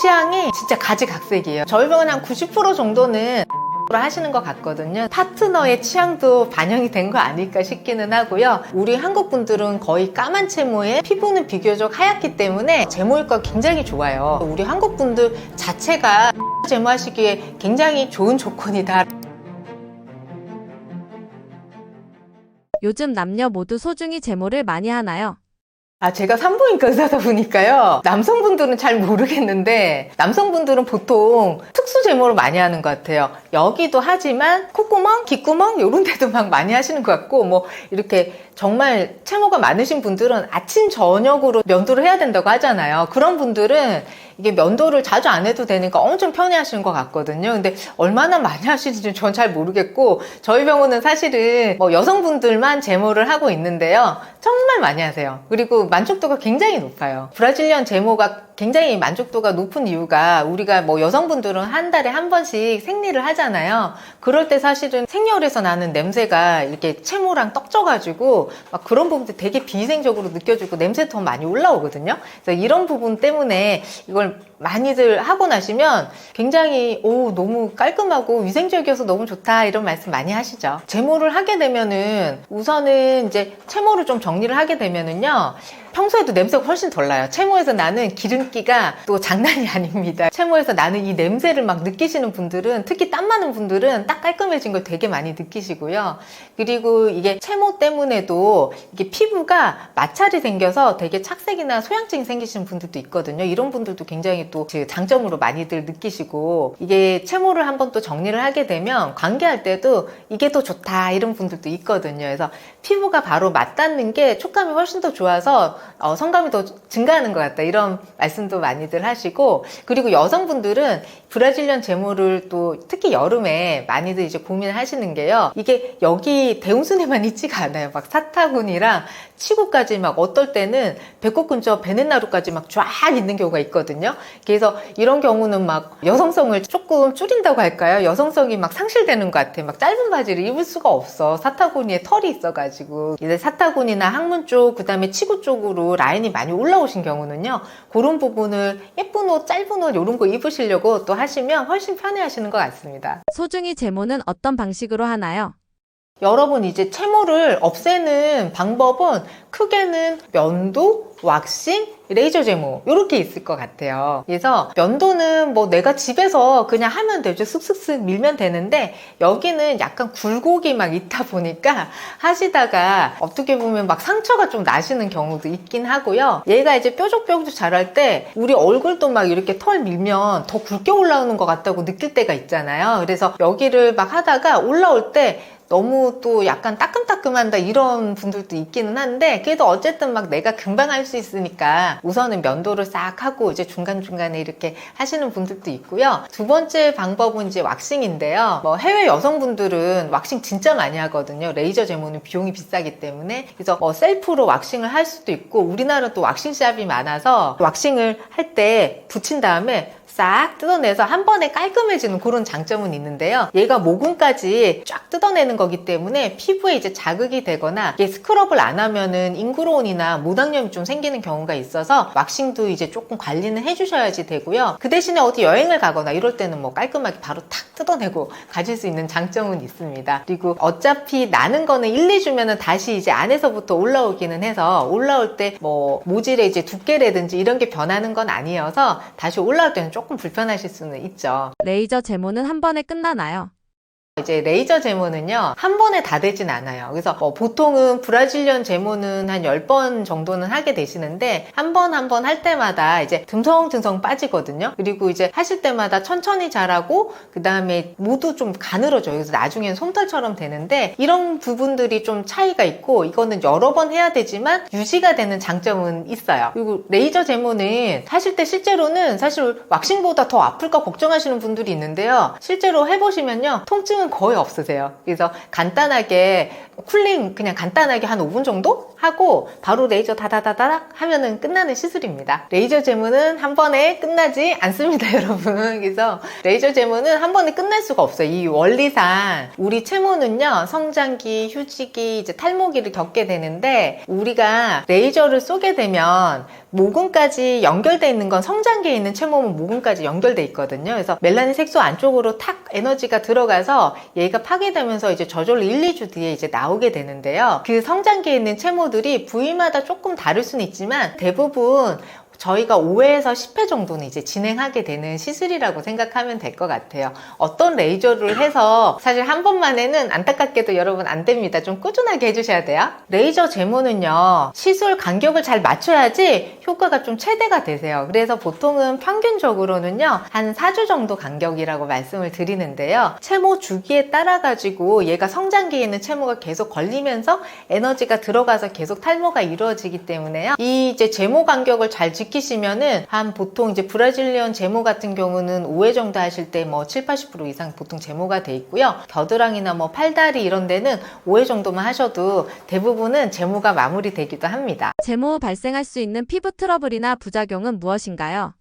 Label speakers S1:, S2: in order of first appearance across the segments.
S1: 취향이 진짜 가지각색이에요. 저희 병원 한 90% 정도는 하시는 것 같거든요. 파트너의 취향도 반영이 된 거 아닐까 싶기는 하고요. 우리 한국 분들은 거의 까만 채모에 피부는 비교적 하얗기 때문에 제모 효과가 굉장히 좋아요. 우리 한국 분들 자체가 제모하시기에 굉장히 좋은 조건이다.
S2: 요즘 남녀 모두 소중히 제모를 많이 하나요?
S1: 제가 산부인과 의사다 보니까요. 남성분들은 잘 모르겠는데 남성분들은 보통 특수 제모를 많이 하는 것 같아요. 여기도 하지만 콧구멍, 귓구멍 이런 데도 막 많이 하시는 것 같고 뭐 이렇게 정말 채모가 많으신 분들은 아침 저녁으로 면도를 해야 된다고 하잖아요. 그런 분들은 이게 면도를 자주 안 해도 되니까 엄청 편해하시는 것 같거든요. 근데 얼마나 많이 하시는지 전 잘 모르겠고 저희 병원은 사실은 뭐 여성분들만 제모를 하고 있는데요. 정말 많이 하세요. 그리고 만족도가 굉장히 높아요. 브라질리언 제모가 굉장히 만족도가 높은 이유가 우리가 뭐 여성분들은 한 달에 한 번씩 생리를 하잖아요. 그럴 때 사실은 생리혈에서 나는 냄새가 이렇게 채모랑 떡져가지고 막 그런 부분들 되게 비위생적으로 느껴지고 냄새 더 많이 올라오거든요. 그래서 이런 부분 때문에 이걸 많이들 하고 나시면 굉장히 너무 깔끔하고 위생적이어서 너무 좋다 이런 말씀 많이 하시죠. 제모를 하게 되면은 우선은 이제 채모를 좀 정리를 하게 되면은요. 평소에도 냄새가 훨씬 덜 나요. 채모에서 나는 기름기가 또 장난이 아닙니다. 채모에서 나는 이 냄새를 막 느끼시는 분들은 특히 땀 많은 분들은 딱 깔끔해진 걸 되게 많이 느끼시고요. 그리고 이게 채모 때문에도 이게 피부가 마찰이 생겨서 되게 착색이나 소양증이 생기시는 분들도 있거든요. 이런 분들도 굉장히 또 장점으로 많이들 느끼시고 이게 채모를 한번 또 정리를 하게 되면 관계할 때도 이게 더 좋다 이런 분들도 있거든요. 그래서 피부가 바로 맞닿는 게 촉감이 훨씬 더 좋아서 성감이 더 증가하는 것 같다 이런 말씀도 많이들 하시고 그리고 여성분들은 브라질리언 제모를 또 특히 여름에 많이들 이제 고민하시는 게요. 이게 여기 대운순에만 있지가 않아요. 막 사타구니랑 치구까지 막 어떨 때는 배꼽 근처 베넷나루까지 막 쫙 있는 경우가 있거든요. 그래서 이런 경우는 막 여성성을 조금 줄인다고 할까요? 여성성이 막 상실되는 것 같아. 막 짧은 바지를 입을 수가 없어. 사타구니에 털이 있어가지고 이제 사타구니나 항문 쪽 그다음에 치구 쪽으로 라인이 많이 올라오신 경우는요. 그런 부분을 예쁜 옷, 짧은 옷 이런 거 입으시려고 또 하시면 훨씬 편해 하시는 것 같습니다.
S2: 소중히 제모는 어떤 방식으로 하나요?
S1: 여러분 이제 채모를 없애는 방법은 크게는 면도, 왁싱, 레이저 제모 이렇게 있을 것 같아요. 그래서 면도는 뭐 내가 집에서 그냥 하면 되죠. 쓱쓱쓱 밀면 되는데 여기는 약간 굴곡이 막 있다 보니까 하시다가 어떻게 보면 막 상처가 좀 나시는 경우도 있긴 하고요. 얘가 이제 뾰족뾰족 자랄 때 우리 얼굴도 막 이렇게 털 밀면 더 굵게 올라오는 것 같다고 느낄 때가 있잖아요. 그래서 여기를 막 하다가 올라올 때 너무 또 약간 따끔따끔한다 이런 분들도 있기는 한데 그래도 어쨌든 막 내가 금방 할 수 있으니까 우선은 면도를 싹 하고 이제 중간중간에 이렇게 하시는 분들도 있고요. 두 번째 방법은 이제 왁싱인데요. 뭐 해외 여성분들은 왁싱 진짜 많이 하거든요. 레이저 제모는 비용이 비싸기 때문에 그래서 셀프로 왁싱을 할 수도 있고 우리나라는 또 왁싱샵이 많아서 왁싱을 할 때 붙인 다음에 싹 뜯어내서 한 번에 깔끔해지는 그런 장점은 있는데요. 얘가 모근까지 쫙 뜯어내는 거기 때문에 피부에 이제 자극이 되거나 이게 스크럽을 안 하면은 인구로온이나 모낭염이 좀 생기는 경우가 있어서 왁싱도 이제 조금 관리는 해주셔야지 되고요. 그 대신에 어디 여행을 가거나 이럴 때는 뭐 깔끔하게 바로 탁 뜯어내고 가질 수 있는 장점은 있습니다. 그리고 어차피 나는 거는 1, 2주면은 다시 이제 안에서부터 올라오기는 해서 올라올 때 뭐 모질의 이제 두께라든지 이런 게 변하는 건 아니어서 다시 올라올 때는 조금 불편하실 수는 있죠.
S2: 레이저 제모는 한 번에 끝나나요?
S1: 이제 레이저 제모는요 한 번에 다 되진 않아요. 그래서 보통은 브라질리언 제모는 한 10번 정도는 하게 되시는데 한 번 한 번 할 때마다 이제 듬성듬성 빠지거든요. 그리고 이제 하실 때마다 천천히 자라고 그 다음에 모두 좀 가늘어져요. 그래서 나중엔 솜털처럼 되는데 이런 부분들이 좀 차이가 있고 이거는 여러 번 해야 되지만 유지가 되는 장점은 있어요. 그리고 레이저 제모는 하실 때 실제로는 사실 왁싱보다 더 아플까 걱정하시는 분들이 있는데요. 실제로 해보시면요 통증은 거의 없으세요. 그래서 간단하게 쿨링 그냥 간단하게 한 5분 정도 하고 바로 레이저 다다다닥 하면은 끝나는 시술입니다. 레이저 제모는 한 번에 끝나지 않습니다, 여러분. 그래서 레이저 제모는 한 번에 끝날 수가 없어요. 이 원리상 우리 채모는요 성장기, 휴지기, 이제 탈모기를 겪게 되는데 우리가 레이저를 쏘게 되면 모근까지 연결돼 있는 건 성장기에 있는 채모는 모근까지 연결돼 있거든요. 그래서 멜라닌 색소 안쪽으로 탁 에너지가 들어가서 얘가 파괴되면서 이제 저절로 1, 2주 뒤에 이제 나오게 되는데요. 그 성장기에 있는 채모들이 부위마다 조금 다를 수는 있지만 대부분 저희가 5회에서 10회 정도는 이제 진행하게 되는 시술이라고 생각하면 될 것 같아요. 어떤 레이저를 해서 사실 한 번만에는 안타깝게도 여러분 안 됩니다. 좀 꾸준하게 해주셔야 돼요. 레이저 제모는요, 시술 간격을 잘 맞춰야지 효과가 좀 최대가 되세요. 그래서 보통은 평균적으로는요, 한 4주 정도 간격이라고 말씀을 드리는데요. 채모 주기에 따라 가지고 얘가 성장기에 있는 채모가 계속 걸리면서 에너지가 들어가서 계속 탈모가 이루어지기 때문에요. 이 이제 제모 간격을 잘 지키시면은 한 보통 이제 브라질리언 제모 같은 경우는 5회 정도 하실 때 뭐 7, 80% 이상 보통 제모가 돼 있고요. 겨드랑이나 뭐 팔다리 이런 데는 5회 정도만 하셔도 대부분은 제모가 마무리되기도 합니다.
S2: 제모 후 발생할 수 있는 피부 트러블이나 부작용은 무엇인가요?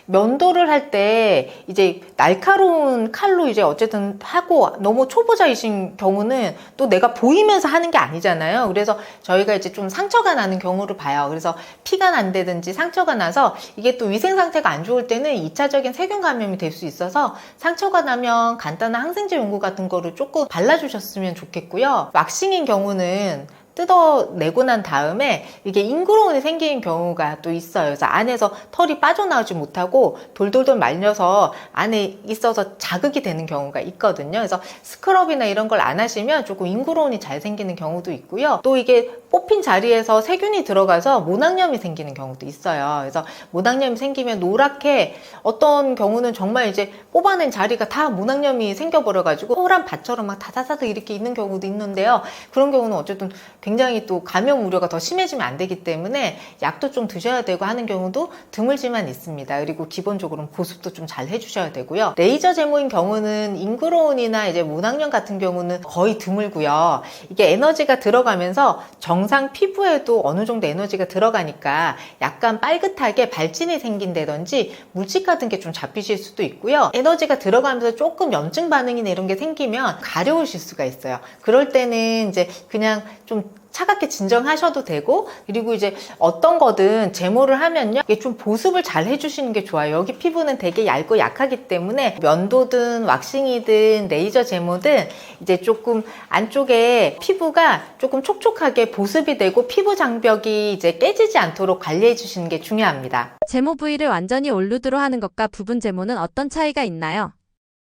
S1: 면도를 할 때 이제 날카로운 칼로 이제 어쨌든 하고 너무 초보자이신 경우는 또 내가 보이면서 하는 게 아니잖아요. 그래서 저희가 이제 좀 상처가 나는 경우를 봐요. 그래서 피가 난다든지 상처가 나서 이게 또 위생 상태가 안 좋을 때는 2차적인 세균 감염이 될 수 있어서 상처가 나면 간단한 항생제 연고 같은 거를 조금 발라주셨으면 좋겠고요. 왁싱인 경우는 뜯어내고 난 다음에 이게 인그로운이 생기는 경우가 또 있어요. 그래서 안에서 털이 빠져나오지 못하고 돌돌돌 말려서 안에 있어서 자극이 되는 경우가 있거든요. 그래서 스크럽이나 이런 걸 안 하시면 조금 인그로운이 잘 생기는 경우도 있고요. 또 이게 뽑힌 자리에서 세균이 들어가서 모낭염이 생기는 경우도 있어요. 그래서 모낭염이 생기면 노랗게 어떤 경우는 정말 이제 뽑아낸 자리가 다 모낭염이 생겨버려가지고 호란 밭처럼 막 다다다다 이렇게 있는 경우도 있는데요. 그런 경우는 어쨌든 굉장히 또 감염 우려가 더 심해지면 안 되기 때문에 약도 좀 드셔야 되고 하는 경우도 드물지만 있습니다. 그리고 기본적으로는 보습도 좀 잘 해주셔야 되고요. 레이저 제모인 경우는 인그로운이나 이제 모낭염 같은 경우는 거의 드물고요. 이게 에너지가 들어가면서 정상 피부에도 어느 정도 에너지가 들어가니까 약간 빨긋하게 발진이 생긴다든지 물집 같은 게 좀 잡히실 수도 있고요. 에너지가 들어가면서 조금 염증 반응이나 이런 게 생기면 가려우실 수가 있어요. 그럴 때는 이제 그냥 좀 차갑게 진정하셔도 되고, 그리고 이제 어떤 거든 제모를 하면요, 이게 좀 보습을 잘 해주시는 게 좋아요. 여기 피부는 되게 얇고 약하기 때문에 면도든 왁싱이든 레이저 제모든 이제 조금 안쪽에 피부가 조금 촉촉하게 보습이 되고 피부 장벽이 이제 깨지지 않도록 관리해 주시는 게 중요합니다.
S2: 제모 부위를 완전히 올루드로 하는 것과 부분 제모는 어떤 차이가 있나요?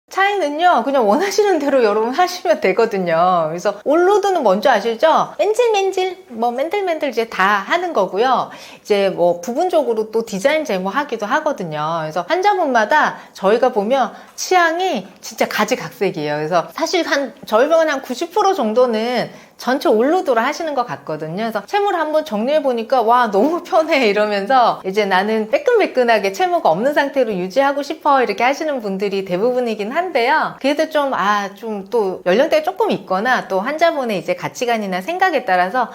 S1: 차이는요, 그냥 원하시는 대로 여러분 하시면 되거든요. 그래서 올로드는 뭔지 아시죠? 맨질맨질, 뭐 맨들맨들 이제 다 하는 거고요. 이제 뭐 부분적으로 또 디자인 제모 하기도 하거든요. 그래서 환자분마다 저희가 보면 취향이 진짜 가지각색이에요. 그래서 사실 저희 병원 한 90% 정도는 전체 올루드로 하시는 것 같거든요. 그래서 채모를 한번 정리해보니까 와, 너무 편해 이러면서 이제 나는 빼끈빼끈하게 채모가 없는 상태로 유지하고 싶어 이렇게 하시는 분들이 대부분이긴 한데요. 그래도 좀 또 연령대가 조금 있거나 또 환자분의 이제 가치관이나 생각에 따라서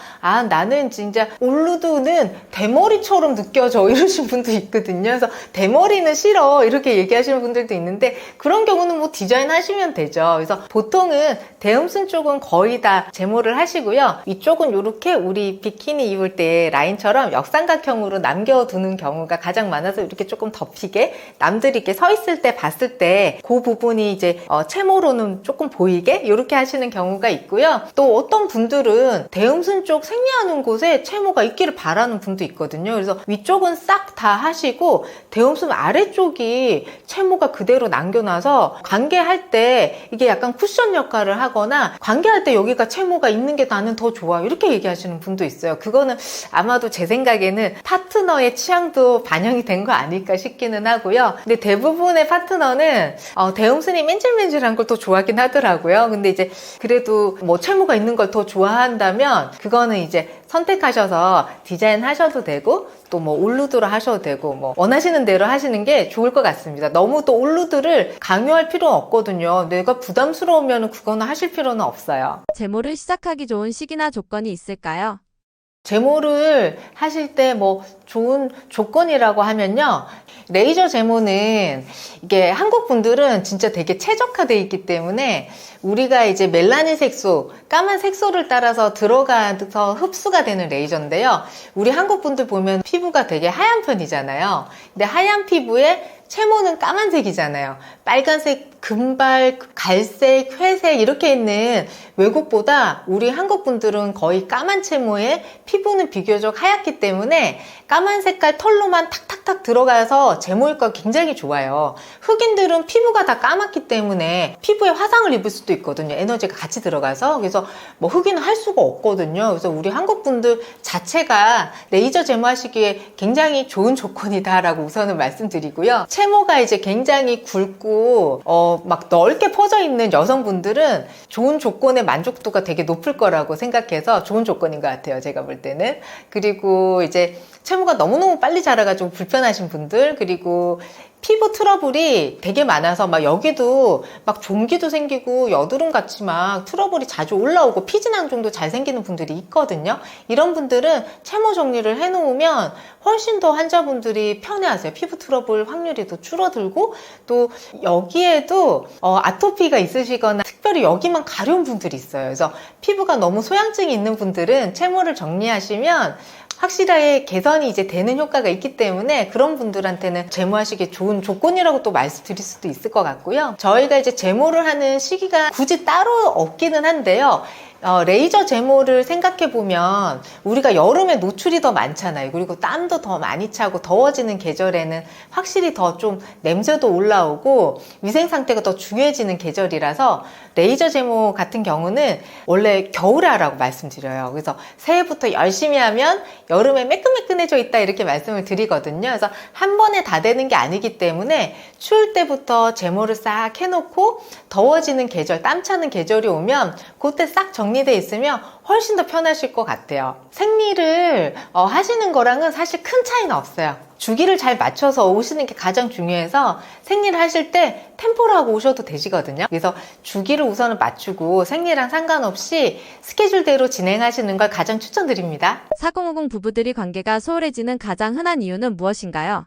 S1: 나는 진짜 올루드는 대머리처럼 느껴져 이러신 분도 있거든요. 그래서 대머리는 싫어 이렇게 얘기하시는 분들도 있는데 그런 경우는 뭐 디자인 하시면 되죠. 그래서 보통은 대음순 쪽은 거의 다 제모를 하시고요. 위쪽은 이렇게 우리 비키니 입을 때 라인처럼 역삼각형으로 남겨두는 경우가 가장 많아서 이렇게 조금 덮이게 남들이 이렇게 서 있을 때 봤을 때 그 부분이 이제 채모로는 조금 보이게 이렇게 하시는 경우가 있고요. 또 어떤 분들은 대음순 쪽 생리하는 곳에 채모가 있기를 바라는 분도 있거든요. 그래서 위쪽은 싹 다 하시고 대음순 아래쪽이 채모가 그대로 남겨놔서 관계할 때 이게 약간 쿠션 역할을 하거나 관계할 때 여기가 채모가 있는 게 나는 더 좋아 이렇게 얘기하시는 분도 있어요. 그거는 아마도 제 생각에는 파트너의 취향도 반영이 된 거 아닐까 싶기는 하고요. 근데 대부분의 파트너는 대음순이 맨질맨질한 걸 더 좋아하긴 하더라고요. 근데 이제 그래도 뭐 채모가 있는 걸 더 좋아한다면 그거는 이제 선택하셔서 디자인 하셔도 되고 또 뭐 올루드로 하셔도 되고 뭐 원하시는 대로 하시는 게 좋을 것 같습니다. 너무 또 올루드를 강요할 필요는 없거든요. 내가 부담스러우면 그거는 하실 필요는 없어요.
S2: 제모를 시작하기 좋은 시기나 조건이 있을까요?
S1: 제모를 하실 때 뭐 좋은 조건이라고 하면요. 레이저 제모는 이게 한국 분들은 진짜 되게 최적화되어 있기 때문에 우리가 이제 멜라닌 색소, 까만 색소를 따라서 들어가서 흡수가 되는 레이저인데요. 우리 한국 분들 보면 피부가 되게 하얀 편이잖아요. 근데 하얀 피부에 채모는 까만색이잖아요. 빨간색, 금발, 갈색, 회색 이렇게 있는 외국보다 우리 한국 분들은 거의 까만 채모에 피부는 비교적 하얗기 때문에 까만 색깔 털로만 탁탁탁 들어가서 제모 효과가 굉장히 좋아요. 흑인들은 피부가 다 까맣기 때문에 피부에 화상을 입을 수도 있거든요. 에너지가 같이 들어가서. 그래서 뭐 흑인은 할 수가 없거든요. 그래서 우리 한국 분들 자체가 레이저 제모 하시기에 굉장히 좋은 조건이다라고 우선은 말씀드리고요. 채모가 이제 굉장히 굵고 막 넓게 퍼져 있는 여성분들은 좋은 조건의 만족도가 되게 높을 거라고 생각해서 좋은 조건인 것 같아요. 제가 볼 때는. 그리고 이제 채모가 너무너무 빨리 자라가지고 불편하신 분들, 그리고 피부 트러블이 되게 많아서 막 여기도 막 종기도 생기고 여드름 같이 막 트러블이 자주 올라오고 피지낭종도 잘 생기는 분들이 있거든요. 이런 분들은 채모 정리를 해놓으면 훨씬 더 환자분들이 편해하세요. 피부 트러블 확률이 더 줄어들고, 또 여기에도 아토피가 있으시거나 특별히 여기만 가려운 분들이 있어요. 그래서 피부가 너무 소양증이 있는 분들은 채모를 정리하시면 확실하게 개선이 이제 되는 효과가 있기 때문에 그런 분들한테는 제모하시기에 좋은 조건이라고 또 말씀드릴 수도 있을 것 같고요. 저희가 이제 제모를 하는 시기가 굳이 따로 없기는 한데요. 레이저 제모를 생각해 보면 우리가 여름에 노출이 더 많잖아요. 그리고 땀도 더 많이 차고 더워지는 계절에는 확실히 더 좀 냄새도 올라오고 위생 상태가 더 중요해지는 계절이라서 레이저 제모 같은 경우는 원래 겨울에 하라고 말씀드려요. 그래서 새해부터 열심히 하면 여름에 매끈매끈해져 있다 이렇게 말씀을 드리거든요. 그래서 한 번에 다 되는 게 아니기 때문에 추울 때부터 제모를 싹 해놓고 더워지는 계절, 땀 차는 계절이 오면 그때 싹 정리돼 있으면 훨씬 더 편하실 것 같아요. 생리를 하시는 거랑은 사실 큰 차이는 없어요. 주기를 잘 맞춰서 오시는 게 가장 중요해서 생리를 하실 때 템포로 하고 오셔도 되시거든요. 그래서 주기를 우선은 맞추고 생리랑 상관없이 스케줄대로 진행하시는 걸 가장 추천드립니다.
S2: 4050 부부들이 관계가 소홀해지는 가장 흔한 이유는 무엇인가요?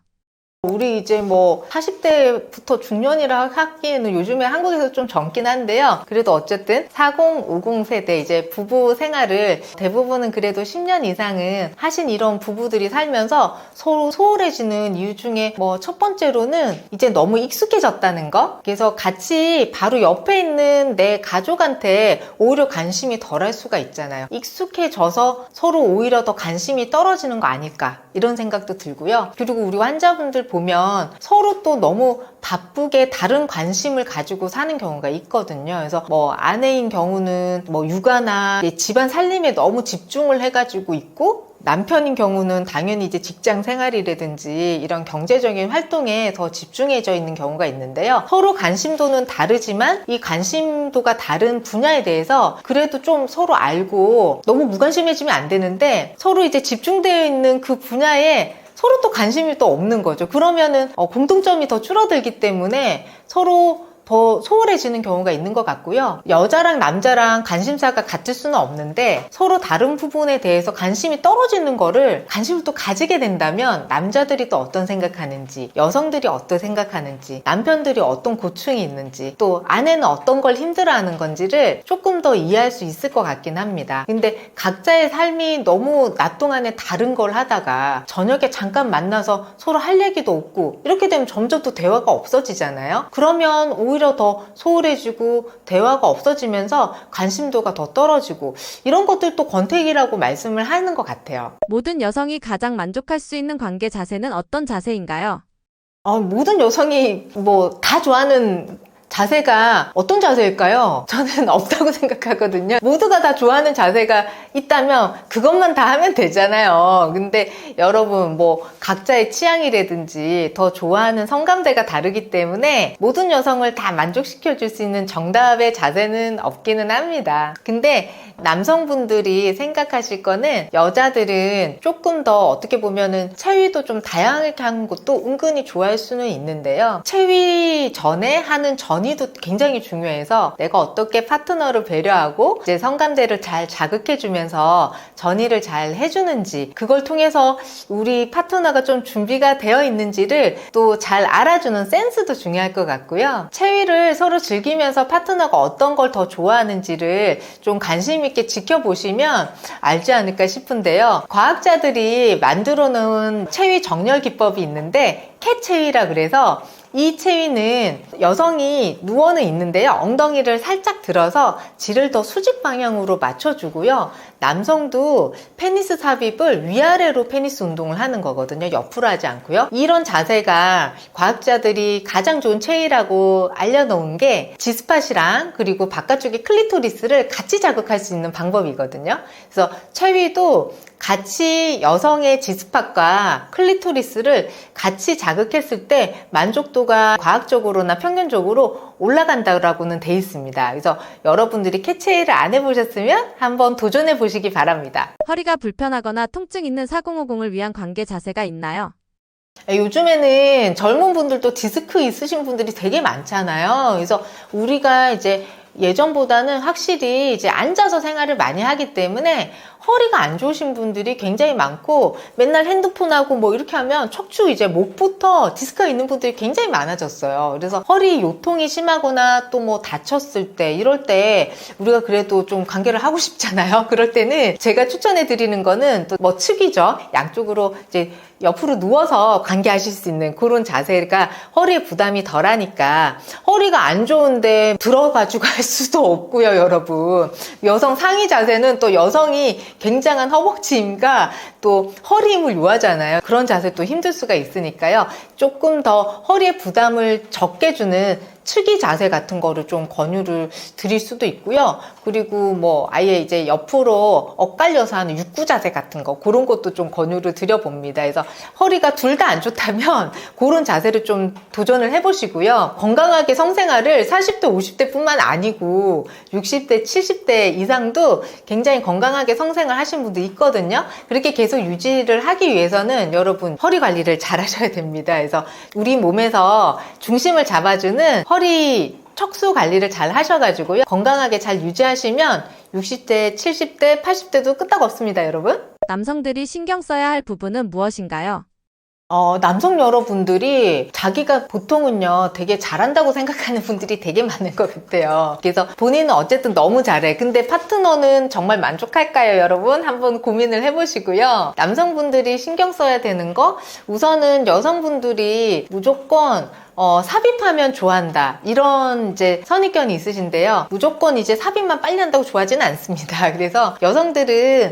S1: 우리 이제 뭐 40대부터 중년이라 하기에는 요즘에 한국에서 좀 젊긴 한데요. 그래도 어쨌든 40, 50 세대 이제 부부 생활을 대부분은 그래도 10년 이상은 하신 이런 부부들이 살면서 서로 소홀해지는 이유 중에 뭐 첫 번째로는 이제 너무 익숙해졌다는 거. 그래서 같이 바로 옆에 있는 내 가족한테 오히려 관심이 덜할 수가 있잖아요. 익숙해져서 서로 오히려 더 관심이 떨어지는 거 아닐까 이런 생각도 들고요. 그리고 우리 환자분들 보면 서로 또 너무 바쁘게 다른 관심을 가지고 사는 경우가 있거든요. 그래서 뭐 아내인 경우는 뭐 육아나 집안 살림에 너무 집중을 해가지고 있고, 남편인 경우는 당연히 이제 직장 생활이라든지 이런 경제적인 활동에 더 집중해져 있는 경우가 있는데요. 서로 관심도는 다르지만 이 관심도가 다른 분야에 대해서 그래도 좀 서로 알고 너무 무관심해지면 안 되는데 서로 이제 집중되어 있는 그 분야에 서로 또 관심이 또 없는 거죠. 그러면은 공통점이 더 줄어들기 때문에 서로 더 소홀해지는 경우가 있는 것 같고요. 여자랑 남자랑 관심사가 같을 수는 없는데 서로 다른 부분에 대해서 관심이 떨어지는 거를 관심을 또 가지게 된다면 남자들이 또 어떤 생각하는지, 여성들이 어떤 생각하는지, 남편들이 어떤 고충이 있는지, 또 아내는 어떤 걸 힘들어하는 건지를 조금 더 이해할 수 있을 것 같긴 합니다. 근데 각자의 삶이 너무 낮 동안에 다른 걸 하다가 저녁에 잠깐 만나서 서로 할 얘기도 없고 이렇게 되면 점점 또 대화가 없어지잖아요. 그러면 오히려 더 소홀해지고 대화가 없어지면서 관심도가 더 떨어지고 이런 것들도 권태기라고 말씀을 하는 것 같아요.
S2: 모든 여성이 가장 만족할 수 있는 관계 자세는 어떤 자세인가요?
S1: 모든 여성이 뭐 다 좋아하는 자세가 어떤 자세일까요? 저는 없다고 생각하거든요. 모두가 다 좋아하는 자세가 있다면 그것만 다 하면 되잖아요. 근데 여러분 뭐 각자의 취향이라든지 더 좋아하는 성감대가 다르기 때문에 모든 여성을 다 만족시켜 줄 수 있는 정답의 자세는 없기는 합니다. 근데 남성분들이 생각하실 거는 여자들은 조금 더 어떻게 보면은 체위도 좀 다양하게 하는 것도 은근히 좋아할 수는 있는데요. 체위 전에 하는 전 전이도 굉장히 중요해서 내가 어떻게 파트너를 배려하고 이제 성감대를 잘 자극해주면서 전이를 잘 해주는지, 그걸 통해서 우리 파트너가 좀 준비가 되어 있는지를 또 잘 알아주는 센스도 중요할 것 같고요. 체위를 서로 즐기면서 파트너가 어떤 걸 더 좋아하는지를 좀 관심 있게 지켜보시면 알지 않을까 싶은데요. 과학자들이 만들어 놓은 체위 정렬 기법이 있는데 캣 체위라 그래서, 이 체위는 여성이 누워는 있는데요. 엉덩이를 살짝 들어서 질을 더 수직 방향으로 맞춰주고요. 남성도 페니스 삽입을 위아래로 페니스 운동을 하는 거거든요. 옆으로 하지 않고요. 이런 자세가 과학자들이 가장 좋은 체위라고 알려놓은 게 G스팟이랑 그리고 바깥쪽의 클리토리스를 같이 자극할 수 있는 방법이거든요. 그래서 체위도 같이 여성의 G스팟과 클리토리스를 같이 자극했을 때 만족도가 과학적으로나 평균적으로 올라간다고는 돼 있습니다. 그래서 여러분들이 캣체위를 안 해보셨으면 한번 도전해 보시기 바랍니다.
S2: 허리가 불편하거나 통증 있는 4050을 위한 관계 자세가 있나요?
S1: 요즘에는 젊은 분들도 디스크 있으신 분들이 되게 많잖아요. 그래서 우리가 이제 예전보다는 확실히 이제 앉아서 생활을 많이 하기 때문에 허리가 안 좋으신 분들이 굉장히 많고, 맨날 핸드폰하고 뭐 이렇게 하면 척추 이제 목부터 디스크가 있는 분들이 굉장히 많아졌어요. 그래서 허리 요통이 심하거나 또 뭐 다쳤을 때, 이럴 때 우리가 그래도 좀 관계를 하고 싶잖아요. 그럴 때는 제가 추천해 드리는 거는 또 뭐 측이죠. 양쪽으로 이제 옆으로 누워서 관계하실 수 있는 그런 자세가 허리에 부담이 덜하니까. 허리가 안 좋은데 들어가지고 할 수도 없고요, 여러분. 여성 상의 자세는 또 여성이 굉장한 허벅지 힘과 또 허리 힘을 요하잖아요. 그런 자세 또 힘들 수가 있으니까요. 조금 더 허리에 부담을 적게 주는 측이 자세 같은 거를 좀 권유를 드릴 수도 있고요. 그리고 뭐 아예 이제 옆으로 엇갈려서 하는 육구 자세 같은 거, 그런 것도 좀 권유를 드려봅니다. 그래서 허리가 둘 다 안 좋다면 그런 자세를 좀 도전을 해보시고요. 건강하게 성생활을 40대, 50대 뿐만 아니고 60대, 70대 이상도 굉장히 건강하게 성생활 하신 분도 있거든요. 그렇게 계속 유지를 하기 위해서는 여러분 허리 관리를 잘 하셔야 됩니다. 그래서 우리 몸에서 중심을 잡아주는 허리 척수 관리를 잘 하셔가지고요. 건강하게 잘 유지하시면 60대, 70대, 80대도 끄떡없습니다, 여러분.
S2: 남성들이 신경 써야 할 부분은 무엇인가요?
S1: 남성 여러분들이 자기가 보통은요 되게 잘한다고 생각하는 분들이 되게 많은 것 같아요. 그래서 본인은 어쨌든 너무 잘해. 근데 파트너는 정말 만족할까요, 여러분? 한번 고민을 해보시고요. 남성분들이 신경 써야 되는 거, 우선은 여성분들이 무조건 삽입하면 좋아한다, 이런 이제 선입견이 있으신데요. 무조건 이제 삽입만 빨리 한다고 좋아하지는 않습니다. 그래서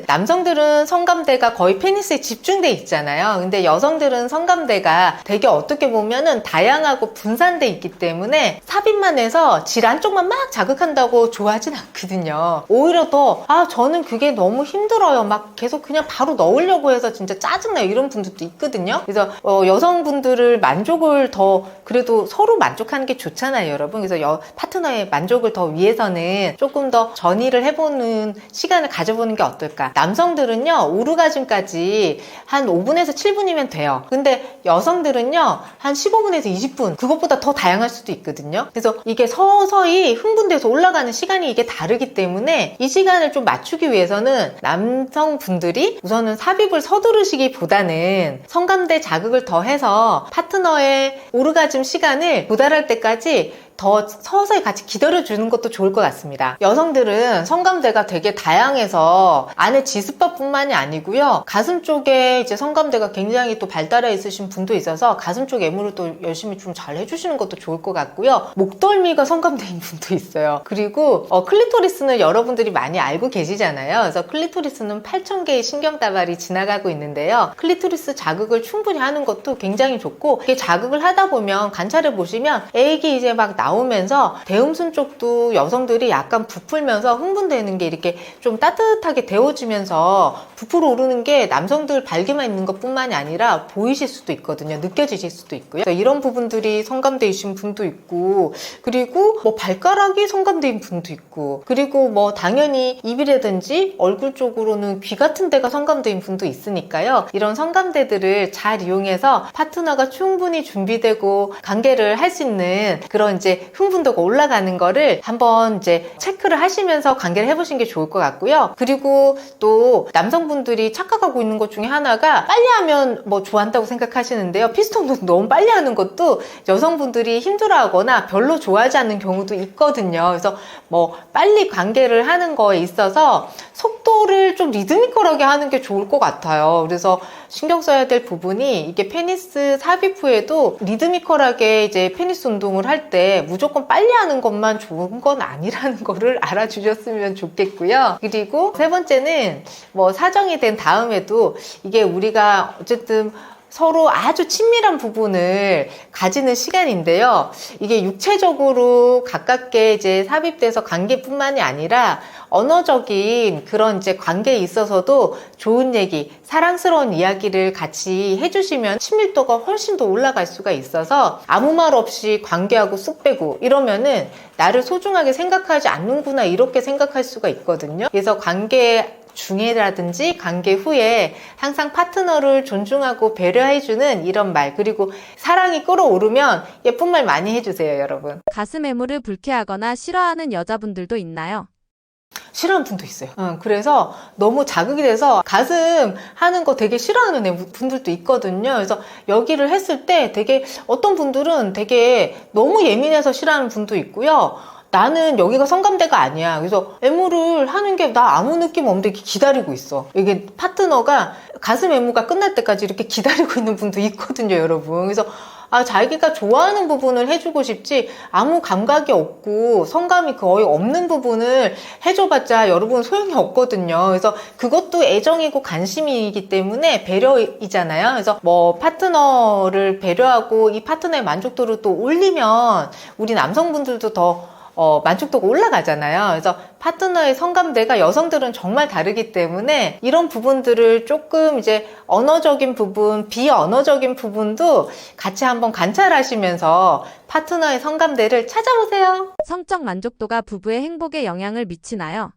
S1: 남성들은 성감대가 거의 페니스에 집중돼 있잖아요. 근데 여성들은 성감대가 되게 어떻게 보면은 다양하고 분산돼 있기 때문에 삽입만 해서 질 안쪽만 막 자극한다고 좋아하진 않거든요. 오히려 더 저는 그게 너무 힘들어요, 막 계속 그냥 바로 넣으려고 해서 진짜 짜증나요, 이런 분들도 있거든요. 그래서 여성분들을 만족을 더, 그래도 서로 만족하는 게 좋잖아요, 여러분. 그래서 파트너의 만족을 더 위해서는 조금 더 전이를 해보는 시간을 가져보는 게 어떨까. 남성들은요 오르가즘까지 한 5분에서 7분이면 돼요. 근데 여성들은요 한 15분에서 20분, 그것보다 더 다양할 수도 있거든요. 그래서 이게 서서히 흥분돼서 올라가는 시간이 이게 다르기 때문에 이 시간을 좀 맞추기 위해서는 남성분들이 우선은 삽입을 서두르시기보다는 성감대 자극을 더 해서 파트너의 오르가즘 시간을 도달할 때까지 더 서서히 같이 기다려주는 것도 좋을 것 같습니다. 여성들은 성감대가 되게 다양해서 안에 G스팟뿐만이 아니고요, 가슴 쪽에 이제 성감대가 굉장히 또 발달해 있으신 분도 있어서 가슴 쪽 애무를 또 열심히 좀 잘 해주시는 것도 좋을 것 같고요. 목덜미가 성감대인 분도 있어요. 그리고 클리토리스는 여러분들이 많이 알고 계시잖아요. 그래서 클리토리스는 8,000개의 신경다발이 지나가고 있는데요. 클리토리스 자극을 충분히 하는 것도 굉장히 좋고, 이게 자극을 하다 보면 관찰해 보시면 애기 이제 막 나오면서 대음순 쪽도 여성들이 약간 부풀면서 흥분되는 게 이렇게 좀 따뜻하게 데워지면서 부풀어 오르는 게 남성들 발기만 있는 것 뿐만이 아니라 보이실 수도 있거든요. 느껴지실 수도 있고요. 이런 부분들이 성감대이신 분도 있고, 그리고 뭐 발가락이 성감대인 분도 있고, 그리고 뭐 당연히 입이라든지 얼굴 쪽으로는 귀 같은 데가 성감대인 분도 있으니까요. 이런 성감대들을 잘 이용해서 파트너가 충분히 준비되고 관계를 할 수 있는 그런 이제 이제 흥분도가 올라가는 거를 한번 이제 체크를 하시면서 관계를 해보시는 게 좋을 것 같고요. 그리고 또 남성분들이 착각하고 있는 것 중에 하나가 빨리 하면 뭐 좋아한다고 생각하시는데요. 피스톤 운동 너무 빨리 하는 것도 여성분들이 힘들어하거나 별로 좋아하지 않는 경우도 있거든요. 그래서 뭐 빨리 관계를 하는 거에 있어서 속도를 좀 리드미컬하게 하는 게 좋을 것 같아요. 그래서 신경 써야 될 부분이 이게 페니스 삽입 후에도 리드미컬하게 이제 페니스 운동을 할 때 무조건 빨리 하는 것만 좋은 건 아니라는 거를 알아주셨으면 좋겠고요. 그리고 세 번째는 뭐 사정이 된 다음에도 이게 우리가 어쨌든 서로 아주 친밀한 부분을 가지는 시간인데요. 이게 육체적으로 가깝게 이제 삽입돼서 관계뿐만이 아니라 언어적인 그런 이제 관계에 있어서도 좋은 얘기, 사랑스러운 이야기를 같이 해주시면 친밀도가 훨씬 더 올라갈 수가 있어서 아무 말 없이 관계하고 쑥 빼고 이러면은 나를 소중하게 생각하지 않는구나 이렇게 생각할 수가 있거든요. 그래서 관계 중에라든지 관계 후에 항상 파트너를 존중하고 배려해주는 이런 말, 그리고 사랑이 끓어오르면 예쁜 말 많이 해주세요, 여러분.
S2: 가슴 애무를 불쾌하거나 싫어하는 여자분들도 있나요?
S1: 싫어하는 분도 있어요. 그래서 너무 자극이 돼서 가슴 하는 거 되게 싫어하는 분들도 있거든요. 그래서 여기를 했을 때 되게 어떤 분들은 되게 너무 예민해서 싫어하는 분도 있고요. 나는 여기가 성감대가 아니야. 그래서 애무를 하는 게 나 아무 느낌 없는데 이렇게 기다리고 있어. 이게 파트너가 가슴 애무가 끝날 때까지 이렇게 기다리고 있는 분도 있거든요, 여러분. 그래서 자기가 좋아하는 부분을 해주고 싶지 아무 감각이 없고 성감이 거의 없는 부분을 해줘봤자 여러분 소용이 없거든요. 그래서 그것도 애정이고 관심이기 때문에 배려이잖아요. 그래서 뭐 파트너를 배려하고 이 파트너의 만족도를 또 올리면 우리 남성분들도 더 만족도가 올라가잖아요. 그래서 파트너의 성감대가 여성들은 정말 다르기 때문에 이런 부분들을 조금 이제 언어적인 부분, 비언어적인 부분도 같이 한번 관찰하시면서 파트너의 성감대를 찾아보세요.
S2: 성적 만족도가 부부의 행복에 영향을 미치나요?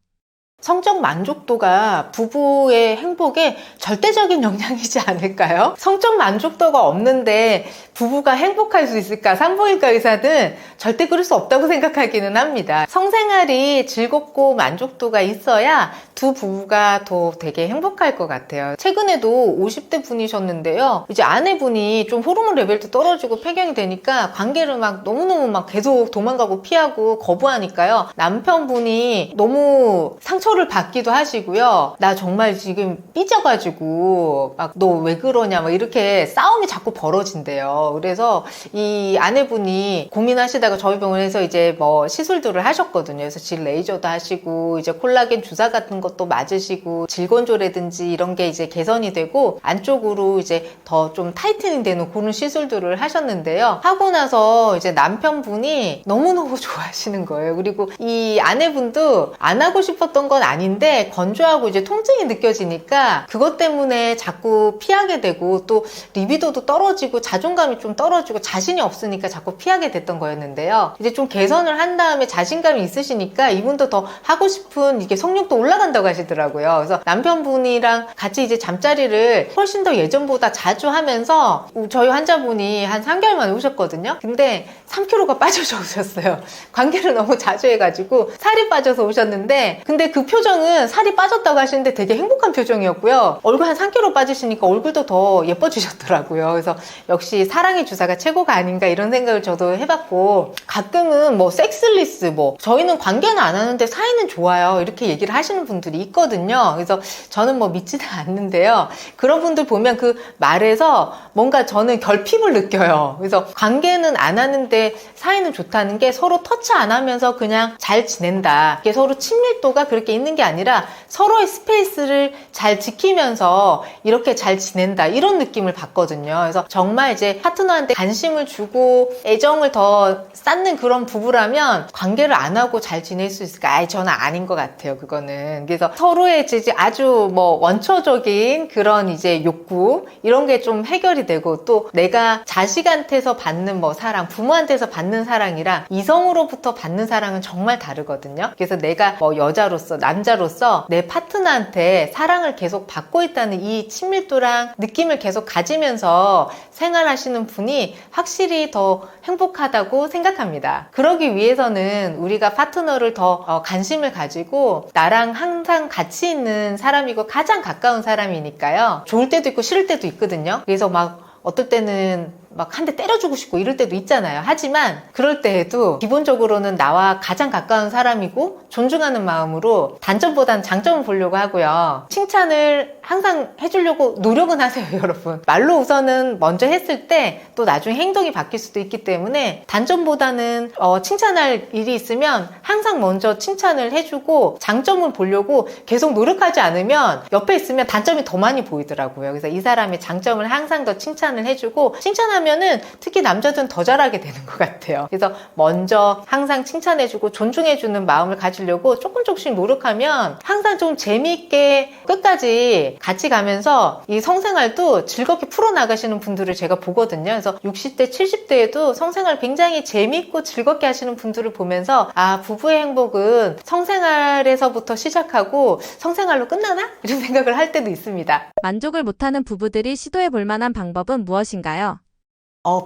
S1: 성적 만족도가 부부의 행복에 절대적인 영향이지 않을까요? 성적 만족도가 없는데 부부가 행복할 수 있을까? 산부인과 의사는 절대 그럴 수 없다고 생각하기는 합니다. 성생활이 즐겁고 만족도가 있어야 두 부부가 더 되게 행복할 것 같아요. 최근에도 50대 분이셨는데요. 이제 아내분이 좀 호르몬 레벨도 떨어지고 폐경이 되니까 관계를 막 너무너무 막 계속 도망가고 피하고 거부하니까요. 남편분이 너무 상처를 받기도 하시고요. 나 정말 지금 삐져가지고 막 너 왜 그러냐 막 이렇게 싸움이 자꾸 벌어진대요. 그래서 이 아내분이 고민하시다가 저희 병원에서 이제 뭐 시술들을 하셨거든요. 그래서 질 레이저도 하시고 이제 콜라겐 주사 같은 것도 맞으시고 질건조라든지 이런 게 이제 개선이 되고 안쪽으로 이제 더 좀 타이트닝 되는 그런 시술들을 하셨는데요. 하고 나서 이제 남편분이 너무너무 좋아하시는 거예요. 그리고 이 아내분도 안 하고 싶었던 건 아닌데 건조하고 이제 통증이 느껴지니까 그것 때문에 자꾸 피하게 되고 또 리비도도 떨어지고 자존감이 좀 떨어지고 자신이 없으니까 자꾸 피하게 됐던 거였는데요. 이제 좀 개선을 한 다음에 자신감이 있으시니까 이분도 더 하고 싶은 이게 성욕도 올라간다고 하시더라고요. 그래서 남편분이랑 같이 이제 잠자리를 훨씬 더 예전보다 자주 하면서 저희 환자분이 한 3개월 만에 오셨거든요. 근데 3kg가 빠져서 오셨어요. 관계를 너무 자주 해가지고 살이 빠져서 오셨는데 근데 그 표정은 살이 빠졌다고 하시는데 되게 행복한 표정이었고요. 얼굴 한 3kg 빠지시니까 얼굴도 더 예뻐지셨더라고요. 그래서 역시 사랑의 주사가 최고가 아닌가 이런 생각을 저도 해봤고 가끔은 뭐 섹슬리스 뭐 저희는 관계는 안 하는데 사이는 좋아요 이렇게 얘기를 하시는 분들이 있거든요. 그래서 저는 뭐 믿지는 않는데요. 그런 분들 보면 그 말에서 뭔가 저는 결핍을 느껴요. 그래서 관계는 안 하는데 사이는 좋다는 게 서로 터치 안 하면서 그냥 잘 지낸다. 이게 서로 친밀도가 그렇게 있는 게 아니라 서로의 스페이스를 잘 지키면서 이렇게 잘 지낸다. 이런 느낌을 받거든요. 그래서 정말 이제 파트너한테 관심을 주고 애정을 더 쌓는 그런 부부라면 관계를 안 하고 잘 지낼 수 있을까? 저는 아닌 것 같아요. 그거는. 그래서 서로의 이제 아주 뭐 원초적인 그런 이제 욕구 이런 게 좀 해결이 되고, 또 내가 자식한테서 받는 뭐 사랑, 부모한테서 받는 사랑이랑 이성으로부터 받는 사랑은 정말 다르거든요. 그래서 내가 뭐 여자로서 남자로서 내 파트너한테 사랑을 계속 받고 있다는 이 친밀도랑 느낌을 계속 가지면서 생활하시는 분이 확실히 더 행복하다고 생각합니다. 그러기 위해서는 우리가 파트너를 더 관심을 가지고 나랑 항상 같이 있는 사람이고 가장 가까운 사람이니까요. 좋을 때도 있고 싫을 때도 있거든요. 그래서 막 어떨 때는 막 한 대 때려주고 싶고 이럴 때도 있잖아요. 하지만 그럴 때에도 기본적으로는 나와 가장 가까운 사람이고 존중하는 마음으로 단점보다는 장점을 보려고 하고요. 칭찬을 항상 해주려고 노력은 하세요, 여러분. 말로 우선은 먼저 했을 때 또 나중에 행동이 바뀔 수도 있기 때문에 단점보다는 칭찬할 일이 있으면 항상 먼저 칭찬을 해주고 장점을 보려고 계속 노력하지 않으면 옆에 있으면 단점이 더 많이 보이더라고요. 그래서 이 사람의 장점을 항상 더 칭찬을 해주고, 칭찬하면은 특히 남자들은 더 잘하게 되는 것 같아요. 그래서 먼저 항상 칭찬해주고 존중해주는 마음을 가지려고 조금씩 노력하면 항상 좀 재미있게 끝까지 같이 가면서 이 성생활도 즐겁게 풀어나가시는 분들을 제가 보거든요. 그래서 60대, 70대에도 성생활 굉장히 재미있고 즐겁게 하시는 분들을 보면서 아, 부부의 행복은 성생활에서부터 시작하고 성생활로 끝나나? 이런 생각을 할 때도 있습니다.
S2: 만족을 못하는 부부들이 시도해 볼 만한 방법은 무엇인가요?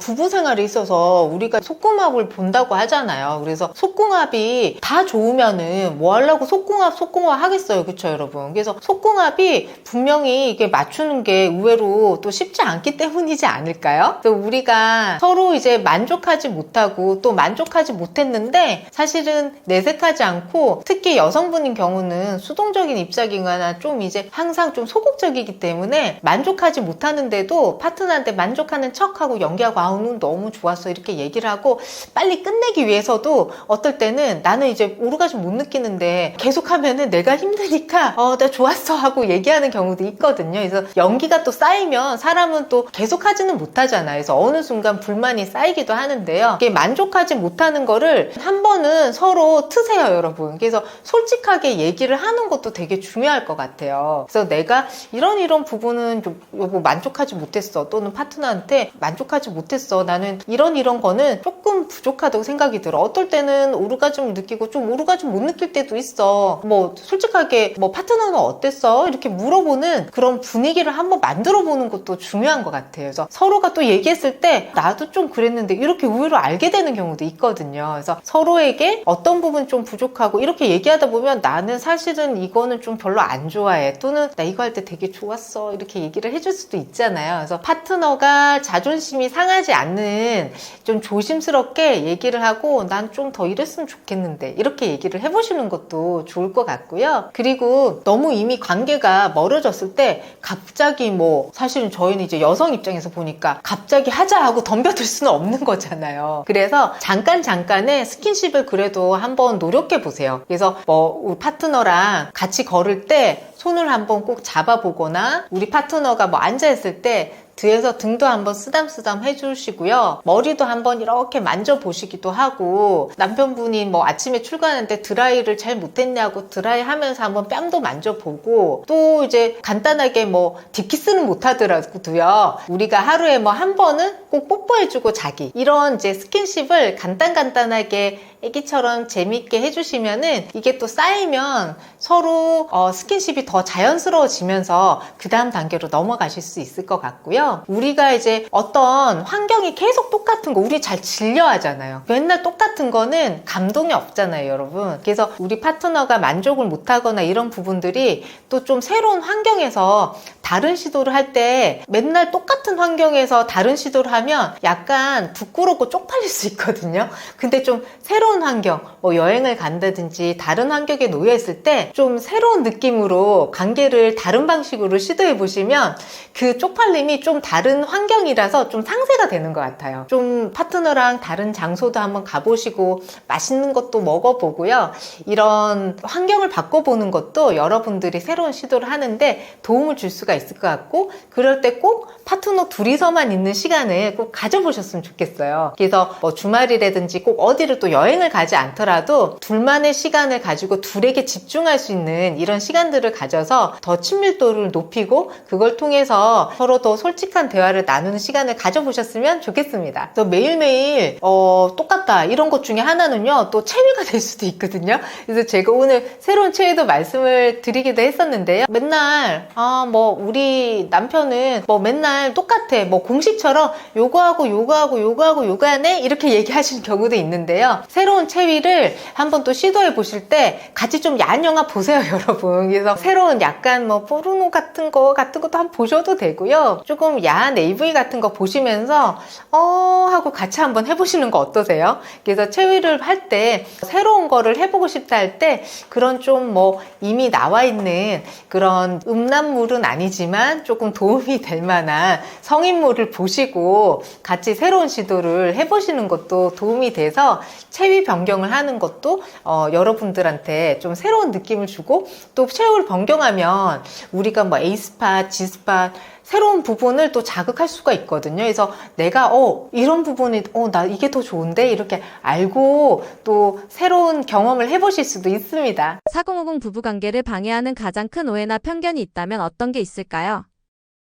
S1: 부부 생활에 있어서 우리가 속궁합을 본다고 하잖아요. 그래서 속궁합이 다 좋으면은 뭐 하려고 속궁합 하겠어요. 그쵸, 여러분? 그래서 속궁합이 분명히 이게 맞추는 게 의외로 또 쉽지 않기 때문이지 않을까요? 그래서 우리가 서로 이제 만족하지 못하고 또 만족하지 못했는데 사실은 내색하지 않고, 특히 여성분인 경우는 수동적인 입장이거나 좀 이제 항상 좀 소극적이기 때문에 만족하지 못하는데도 파트너한테 만족하는 척하고 연기하고 아우 너무 좋았어 이렇게 얘기를 하고 빨리 끝내기 위해서도 어떨 때는 나는 이제 오르가즘 못 느끼는데 계속하면은 내가 힘드니까 나 좋았어 하고 얘기하는 경우도 있거든요. 그래서 연기가 또 쌓이면 사람은 또 계속하지는 못하잖아요. 그래서 어느 순간 불만이 쌓이기도 하는데요. 이게 만족하지 못하는 거를 한 번은 서로 트세요, 여러분. 그래서 솔직하게 얘기를 하는 것도 되게 중요할 것 같아요. 그래서 내가 이런 부분은 좀 여보 만족하지 못했어, 또는 파트너한테 만족하지 못했어, 나는 이런 거는 조금 부족하다고 생각이 들어. 어떨 때는 오르가즘 느끼고 좀 오르가즘 못 느낄 때도 있어. 뭐 솔직하게 뭐 파트너는 어땠어? 이렇게 물어보는 그런 분위기를 한번 만들어 보는 것도 중요한 것 같아요. 그래서 서로가 또 얘기했을 때 나도 좀 그랬는데 이렇게 의외로 알게 되는 경우도 있거든요. 그래서 서로에게 어떤 부분 좀 부족하고 이렇게 얘기하다 보면 나는 사실은 이거는 좀 별로 안 좋아해, 또는 나 이거 할 때 되게 좋았어 이렇게 얘기를 해줄 수도 있잖아요. 그래서 파트너가 자존심이 상하지 않는 좀 조심스럽게 얘기를 하고 난 좀 더 이랬으면 좋겠는데 이렇게 얘기를 해보시는 것도 좋을 것 같고요. 그리고 너무 이미 관계가 멀어졌을 때 갑자기 뭐 사실은 저희는 이제 여성 입장에서 보니까 갑자기 하자 하고 덤벼들 수는 없는 거잖아요. 그래서 잠깐의 스킨십을 그래도 한번 노력해 보세요. 그래서 뭐 우리 파트너랑 같이 걸을 때 손을 한번 꼭 잡아보거나, 우리 파트너가 뭐 앉아있을 때 뒤에서 등도 한번 쓰담쓰담 해주시고요. 머리도 한번 이렇게 만져보시기도 하고, 남편분이 뭐 아침에 출근하는데 드라이를 잘 못했냐고 드라이 하면서 한번 뺨도 만져보고, 또 이제 간단하게 뭐 딥키스는 못하더라도요, 우리가 하루에 뭐 한 번은 꼭 뽀뽀해주고 자기, 이런 이제 스킨십을 간단하게 애기처럼 재밌게 해주시면은 이게 또 쌓이면 서로 스킨십이 더 자연스러워지면서 그 다음 단계로 넘어가실 수 있을 것 같고요. 우리가 이제 어떤 환경이 계속 똑같은 거 우리 잘 질려 하잖아요. 맨날 똑같은 거는 감동이 없잖아요, 여러분. 그래서 우리 파트너가 만족을 못하거나 이런 부분들이 또 좀 새로운 환경에서 다른 시도를 할 때 맨날 똑같은 환경에서 다른 시도를 하면 약간 부끄럽고 쪽팔릴 수 있거든요. 근데 좀 새로운 환경, 뭐 여행을 간다든지 다른 환경에 놓여 있을 때 좀 새로운 느낌으로 여러분들도 관계를 다른 방식으로 시도해 보시면 그 쪽팔림이 좀 다른 환경이라서 좀 상쇄가 되는 것 같아요. 좀 파트너랑 다른 장소도 한번 가보시고 맛있는 것도 먹어보고요. 이런 환경을 바꿔보는 것도 여러분들이 새로운 시도를 하는데 도움을 줄 수가 있을 것 같고, 그럴 때 꼭 파트너 둘이서만 있는 시간을 꼭 가져보셨으면 좋겠어요. 그래서 뭐 주말이라든지 꼭 어디를 또 여행을 가지 않더라도 둘만의 시간을 가지고 둘에게 집중할 수 있는 이런 시간들을 가져서 더 친밀도를 높이고, 그걸 통해서 서로 더 솔직한 대화를 나누는 시간을 가져보셨으면 좋겠습니다. 또 매일매일 똑같다 이런 것 중에 하나는요, 또 체위가 될 수도 있거든요. 그래서 제가 오늘 새로운 체위도 말씀을 드리기도 했었는데요. 맨날 뭐 우리 남편은 뭐 맨날 똑같아, 뭐 공식처럼 요거하고 요거하고 요거하고 요거하네 이렇게 얘기하시는 경우도 있는데요. 새로운 체위를 한번 또 시도해 보실 때 같이 좀 야한 영화 보세요, 여러분. 그래서 새로운 약간 뭐 포르노 같은 것도 한번 보셔도 되고요. 조금 야한 AV 같은 거 보시면서 하고 같이 한번 해보시는 거 어떠세요? 그래서 체위를 할 때 새로운 거를 해보고 싶다 할 때 그런 좀 뭐 이미 나와 있는 그런 음란물은 아니지만 조금 도움이 될 만한 성인물을 보시고 같이 새로운 시도를 해보시는 것도 도움이 돼서 체위 변경을 하는 것도 여러분들한테 좀 새로운 느낌을 주고, 또 체위를 변경하면 우리가 뭐 A스팟, G스팟 새로운 부분을 또 자극할 수가 있거든요. 그래서 내가 이런 부분이 나 이게 더 좋은데 이렇게 알고 또 새로운 경험을 해보실 수도 있습니다.
S2: 4050 부부관계를 방해하는 가장 큰 오해나 편견이 있다면 어떤 게 있을까요?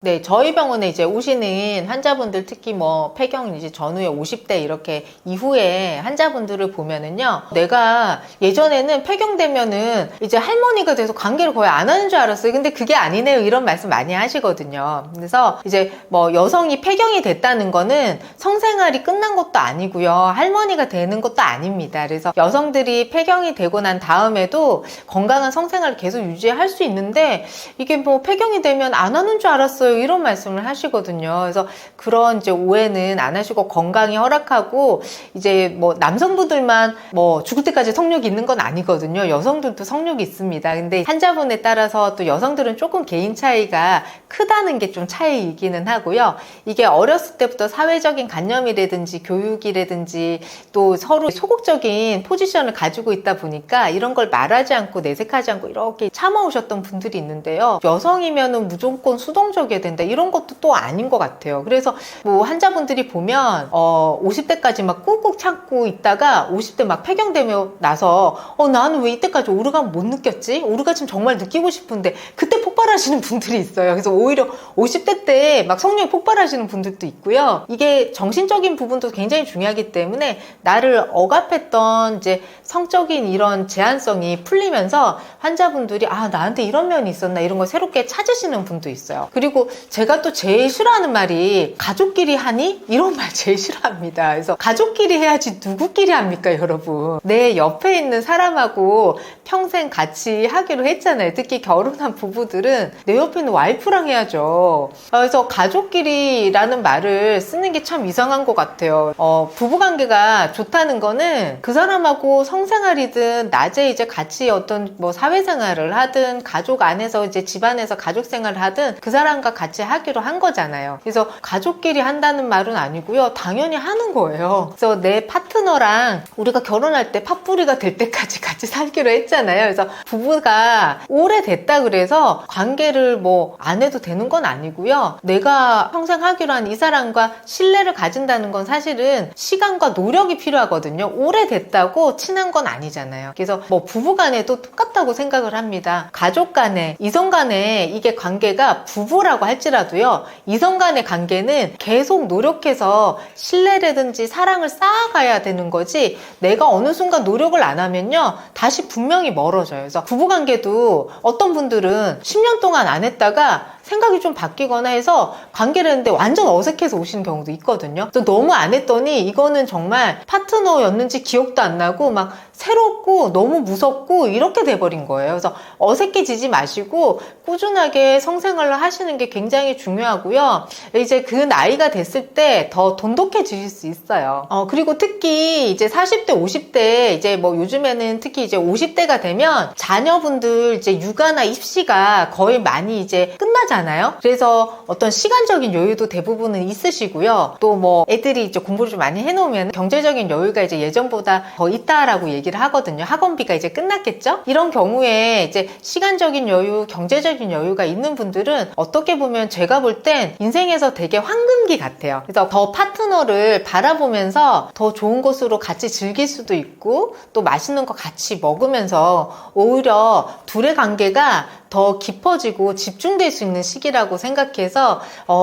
S1: 네, 저희 병원에 이제 오시는 환자분들, 특히 뭐 폐경 이제 전후에 50대 이렇게 이후에 환자분들을 보면은요, 내가 예전에는 폐경되면은 이제 할머니가 돼서 관계를 거의 안 하는 줄 알았어요. 근데 그게 아니네요, 이런 말씀 많이 하시거든요. 그래서 이제 뭐 여성이 폐경이 됐다는 거는 성생활이 끝난 것도 아니고요, 할머니가 되는 것도 아닙니다. 그래서 여성들이 폐경이 되고 난 다음에도 건강한 성생활을 계속 유지할 수 있는데, 이게 뭐 폐경이 되면 안 하는 줄 알았어요, 이런 말씀을 하시거든요. 그래서 그런 이제 오해는 안 하시고, 건강이 허락하고 이제 뭐 남성분들만 뭐 죽을 때까지 성욕이 있는 건 아니거든요. 여성들도 성욕이 있습니다. 근데 환자분에 따라서 또 여성들은 조금 개인 차이가 크다는 게 좀 차이이기는 하고요. 이게 어렸을 때부터 사회적인 관념이라든지 교육이라든지 또 서로 소극적인 포지션을 가지고 있다 보니까 이런 걸 말하지 않고 내색하지 않고 이렇게 참아오셨던 분들이 있는데요. 여성이면은 무조건 수동적이어야 된다, 이런 것도 또 아닌 것 같아요. 그래서 뭐 환자분들이 보면 50대까지 막 꾹꾹 참고 있다가 50대 막 폐경되며 나서 나는 왜 이때까지 오르가즘 못 느꼈지? 오르가즘 정말 느끼고 싶은데 그때 폭발하시는 분들이 있어요. 그래서 오히려 50대 때 막 성욕이 폭발하시는 분들도 있고요. 이게 정신적인 부분도 굉장히 중요하기 때문에 나를 억압했던 이제 성적인 이런 제한성이 풀리면서 환자분들이 나한테 이런 면이 있었나, 이런 걸 새롭게 찾으시는 분도 있어요. 그리고 제가 또 제일 싫어하는 말이 가족끼리 하니? 이런 말 제일 싫어합니다. 그래서 가족끼리 해야지 누구끼리 합니까, 여러분? 내 옆에 있는 사람하고 평생 같이 하기로 했잖아요. 특히 결혼한 부부들은 내 옆에 있는 와이프랑 해야죠. 그래서 가족끼리라는 말을 쓰는 게 참 이상한 것 같아요. 부부관계가 좋다는 거는 그 사람하고 성생활이든 낮에 이제 같이 어떤 뭐 사회생활을 하든 가족 안에서 이제 집안에서 가족생활을 하든 그 사람과 같이 하기로 한 거잖아요. 그래서 가족끼리 한다는 말은 아니고요, 당연히 하는 거예요. 그래서 내 파트너랑 우리가 결혼할 때 팥뿌리가 될 때까지 같이 살기로 했잖아요. 그래서 부부가 오래됐다 그래서 관계를 뭐 안 해도 되는 건 아니고요, 내가 평생 하기로 한 이 사람과 신뢰를 가진다는 건 사실은 시간과 노력이 필요하거든요. 오래됐다고 친한 건 아니잖아요. 그래서 뭐 부부간에도 똑같다고 생각을 합니다. 가족 간에, 이성 간에 이게 관계가 부부라고 할지라도요, 이성 간의 관계는 계속 노력해서 신뢰라든지 사랑을 쌓아가야 되는 거지, 내가 어느 순간 노력을 안 하면요 다시 분명히 멀어져요. 그래서 부부관계도 어떤 분들은 10년 동안 안 했다가 생각이 좀 바뀌거나 해서 관계를 했는데 완전 어색해서 오시는 경우도 있거든요. 그래서 너무 안 했더니 이거는 정말 파트너였는지 기억도 안 나고 막 새롭고 너무 무섭고 이렇게 돼버린 거예요. 그래서 어색해지지 마시고 꾸준하게 성생활을 하시는 게 굉장히 중요하고요. 이제 그 나이가 됐을 때 더 돈독해지실 수 있어요. 그리고 특히 이제 40대, 50대 이제 뭐 요즘에는 특히 이제 50대가 되면 자녀분들 이제 육아나 입시가 거의 많이 이제 끝나잖아요. 그래서 어떤 시간적인 여유도 대부분은 있으시고요. 또 뭐 애들이 이제 공부를 좀 많이 해놓으면 경제적인 여유가 이제 예전보다 더 있다라고 얘기를 하거든요. 학원비가 이제 끝났겠죠? 이런 경우에 이제 시간적인 여유, 경제적인 여유가 있는 분들은 어떻게 보면 제가 볼 땐 인생에서 되게 황금기 같아요. 그래서 더 파트너를 바라보면서 더 좋은 것으로 같이 즐길 수도 있고 또 맛있는 거 같이 먹으면서 오히려 둘의 관계가 더 깊어지고 집중될 수 있는 시기라고 생각해서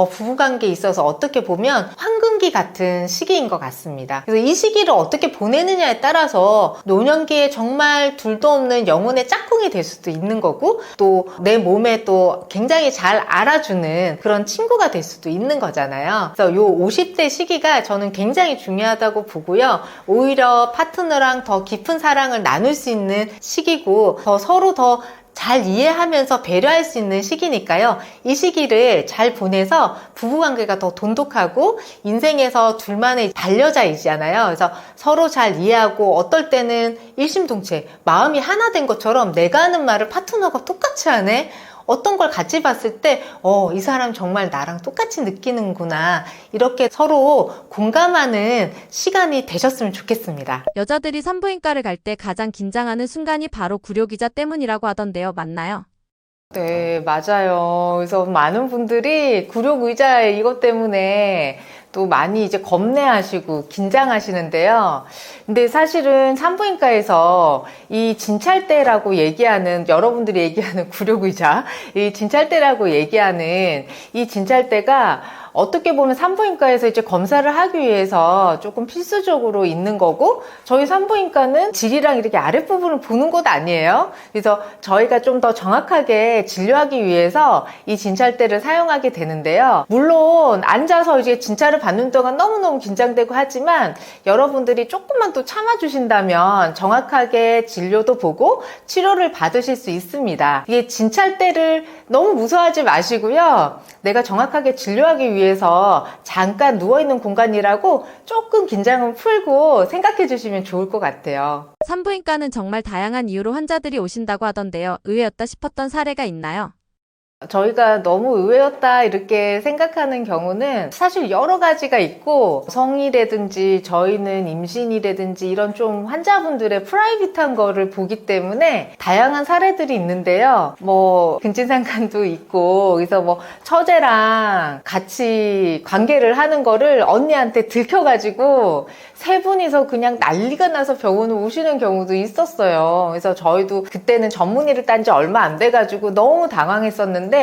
S1: 부부관계에 있어서 어떻게 보면 황금기 같은 시기인 것 같습니다. 그래서 이 시기를 어떻게 보내느냐에 따라서 노년기에 정말 둘도 없는 영혼의 짝꿍이 될 수도 있는 거고 또 내 몸에 또 굉장히 잘 알아주는 그런 친구가 될 수도 있는 거잖아요. 그래서 요 50대 시기가 저는 굉장히 중요하다고 보고요. 오히려 파트너랑 더 깊은 사랑을 나눌 수 있는 시기고 서로 더 잘 이해하면서 배려할 수 있는 시기니까요. 이 시기를 잘 보내서 부부관계가 더 돈독하고 인생에서 둘만의 반려자이잖아요. 그래서 서로 잘 이해하고 어떨 때는 일심동체 마음이 하나 된 것처럼 내가 하는 말을 파트너가 똑같이 하네. 어떤 걸 같이 봤을 때 이 사람 정말 나랑 똑같이 느끼는구나 이렇게 서로 공감하는 시간이 되셨으면 좋겠습니다.
S2: 여자들이 산부인과를 갈 때 가장 긴장하는 순간이 바로 구료기자 때문이라고 하던데요. 맞나요?
S1: 네, 맞아요. 그래서 많은 분들이 구력의자 이것 때문에 또 많이 이제 겁내하시고 긴장하시는데요. 근데 사실은 산부인과에서 이 진찰대라고 얘기하는, 여러분들이 얘기하는 구력의자, 이 진찰대라고 얘기하는 이 진찰대가 어떻게 보면 산부인과에서 이제 검사를 하기 위해서 조금 필수적으로 있는 거고, 저희 산부인과는 질이랑 이렇게 아랫부분을 보는 곳 아니에요. 그래서 저희가 좀 더 정확하게 진료하기 위해서 이 진찰대를 사용하게 되는데요. 물론 앉아서 이제 진찰을 받는 동안 너무너무 긴장되고 하지만 여러분들이 조금만 또 참아주신다면 정확하게 진료도 보고 치료를 받으실 수 있습니다. 이게 진찰대를 너무 무서워하지 마시고요. 내가 정확하게 진료하기 위해서 잠깐 누워있는 공간이라고 조금 긴장을 풀고 생각해 주시면 좋을 것 같아요.
S2: 산부인과는 정말 다양한 이유로 환자들이 오신다고 하던데요. 의외였다 싶었던 사례가 있나요?
S1: 저희가 너무 의외였다 이렇게 생각하는 경우는 사실 여러 가지가 있고, 성이라든지 저희는 임신이라든지 이런 좀 환자분들의 프라이빗한 거를 보기 때문에 다양한 사례들이 있는데요. 뭐 근친상간도 있고, 그래서 뭐 처제랑 같이 관계를 하는 거를 언니한테 들켜가지고 세 분이서 그냥 난리가 나서 병원을 오시는 경우도 있었어요. 그래서 저희도 그때는 전문의를 딴 지 얼마 안 돼가지고 너무 당황했었는데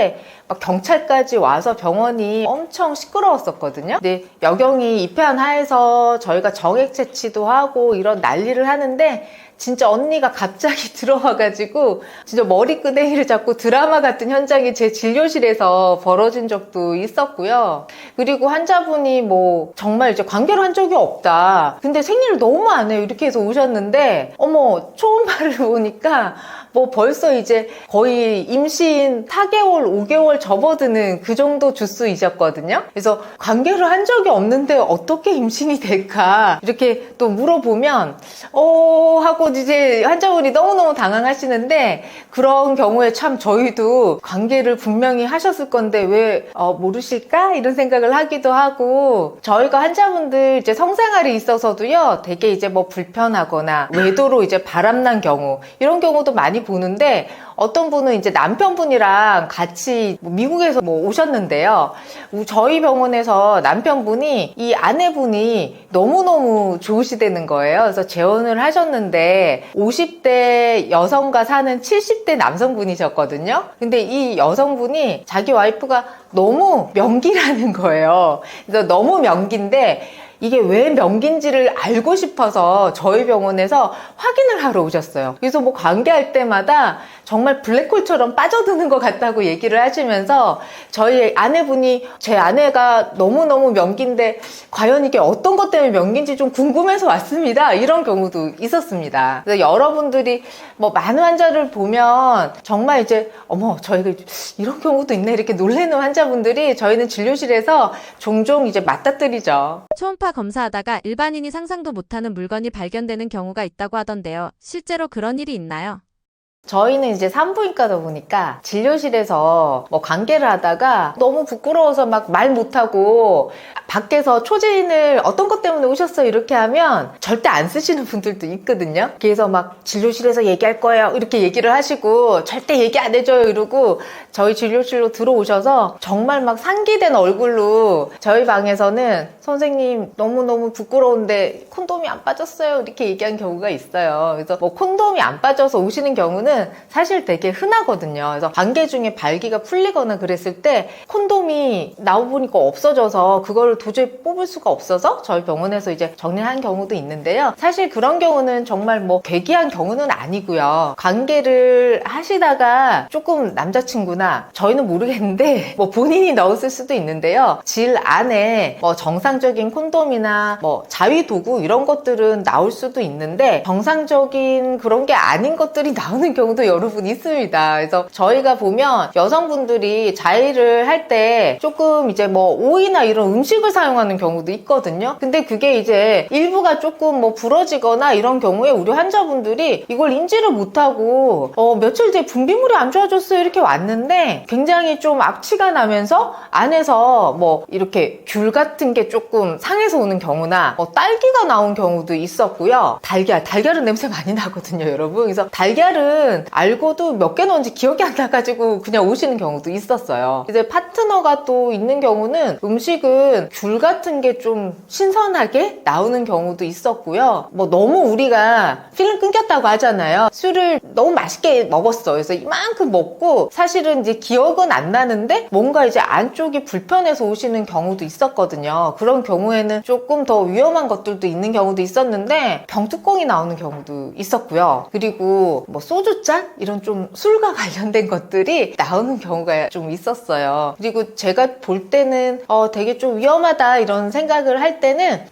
S1: 막 경찰까지 와서 병원이 엄청 시끄러웠었거든요. 근데 여경이 입회한하에서 저희가 정액 채취도 하고 이런 난리를 하는데 진짜 언니가 갑자기 들어와가지고 진짜 머리끄댕이를 잡고 드라마 같은 현장이 제 진료실에서 벌어진 적도 있었고요. 그리고 환자분이 뭐 정말 이제 관계를 한 적이 없다. 근데 생리를 너무 안 해요. 이렇게 해서 오셨는데 어머 초음파를 보니까 뭐 벌써 이제 거의 임신 4개월, 5개월 접어드는 그 정도 주수이셨거든요. 그래서 관계를 한 적이 없는데 어떻게 임신이 될까 이렇게 또 물어보면 하고 이제 환자분이 너무너무 당황하시는데, 그런 경우에 참 저희도 관계를 분명히 하셨을 건데 왜 모르실까 이런 생각을 하기도 하고, 저희가 환자분들 이제 성생활에 있어서도요 되게 이제 뭐 불편하거나 외도로 이제 바람난 경우 이런 경우도 많이 보는데, 어떤 분은 이제 남편분이랑 같이 미국에서 뭐 오셨는데요. 저희 병원에서 남편분이 이 아내분이 너무너무 좋으시다는 거예요. 그래서 재혼을 하셨는데 50대 여성과 사는 70대 남성분이셨거든요. 근데 이 여성분이 자기 와이프가 너무 명기라는 거예요. 그래서 너무 명기인데 이게 왜 명기인지를 알고 싶어서 저희 병원에서 확인을 하러 오셨어요. 그래서 뭐 관계할 때마다 정말 블랙홀처럼 빠져드는 것 같다고 얘기를 하시면서 저희 아내분이 제 아내가 너무너무 명기인데 과연 이게 어떤 것 때문에 명기인지 좀 궁금해서 왔습니다. 이런 경우도 있었습니다. 그래서 여러분들이 뭐 많은 환자를 보면 정말 이제 어머 저희가 이런 경우도 있네 이렇게 놀라는 환자분들이 저희는 진료실에서 종종 이제 맞닥뜨리죠.
S2: 초음파 검사하다가 일반인이 상상도 못하는 물건이 발견되는 경우가 있다고 하던데요. 실제로 그런 일이 있나요?
S1: 저희는 이제 산부인과다 보니까 진료실에서 뭐 관계를 하다가 너무 부끄러워서 막 말 못하고 밖에서 초지인을 어떤 것 때문에 오셨어요 이렇게 하면 절대 안 쓰시는 분들도 있거든요. 그래서 막 진료실에서 얘기할 거예요 이렇게 얘기를 하시고 절대 얘기 안 해줘요 이러고 저희 진료실로 들어오셔서 정말 막 상기된 얼굴로 저희 방에서는 선생님 너무너무 부끄러운데 콘돔이 안 빠졌어요 이렇게 얘기한 경우가 있어요. 그래서 뭐 콘돔이 안 빠져서 오시는 경우는 사실 되게 흔하거든요. 그래서 관계 중에 발기가 풀리거나 그랬을 때 콘돔이 나와보니까 없어져서 그걸 도저히 뽑을 수가 없어서 저희 병원에서 이제 정리한 경우도 있는데요. 사실 그런 경우는 정말 뭐 괴기한 경우는 아니고요. 관계를 하시다가 조금 남자친구나 저희는 모르겠는데 뭐 본인이 넣었을 수도 있는데요. 질 안에 뭐 정상적인 콘돔이나 뭐 자위 도구 이런 것들은 나올 수도 있는데 정상적인 그런 게 아닌 것들이 나오는 경우도 여러분 있습니다. 그래서 저희가 보면 여성분들이 자위를 할 때 조금 이제 뭐 오이나 이런 음식을 사용하는 경우도 있거든요. 근데 그게 이제 일부가 조금 뭐 부러지거나 이런 경우에 우리 환자분들이 이걸 인지를 못하고 며칠 뒤에 분비물이 안 좋아졌어요 이렇게 왔는데 굉장히 좀 악취가 나면서 안에서 뭐 이렇게 귤 같은 게 조금 상해서 오는 경우나 뭐 딸기가 나온 경우도 있었고요. 달걀은 냄새 많이 나거든요 여러분. 그래서 달걀은 알고도 몇 개 넣은지 기억이 안 나가지고 그냥 오시는 경우도 있었어요. 이제 파트너가 또 있는 경우는 음식은 귤 같은 게 좀 신선하게 나오는 경우도 있었고요. 뭐 너무 우리가 필름 끊겼다고 하잖아요. 술을 너무 맛있게 먹었어. 그래서 이만큼 먹고 사실은 이제 기억은 안 나는데 뭔가 이제 안쪽이 불편해서 오시는 경우도 있었거든요. 그런 경우에는 조금 더 위험한 것들도 있는 경우도 있었는데 병뚜껑이 나오는 경우도 있었고요. 그리고 뭐 소주잔? 이런 좀 술과 관련된 것들이 나오는 경우가 좀 있었어요. 그리고 제가 볼 때는 되게 좀 위험하다 이런 생각을 할 때는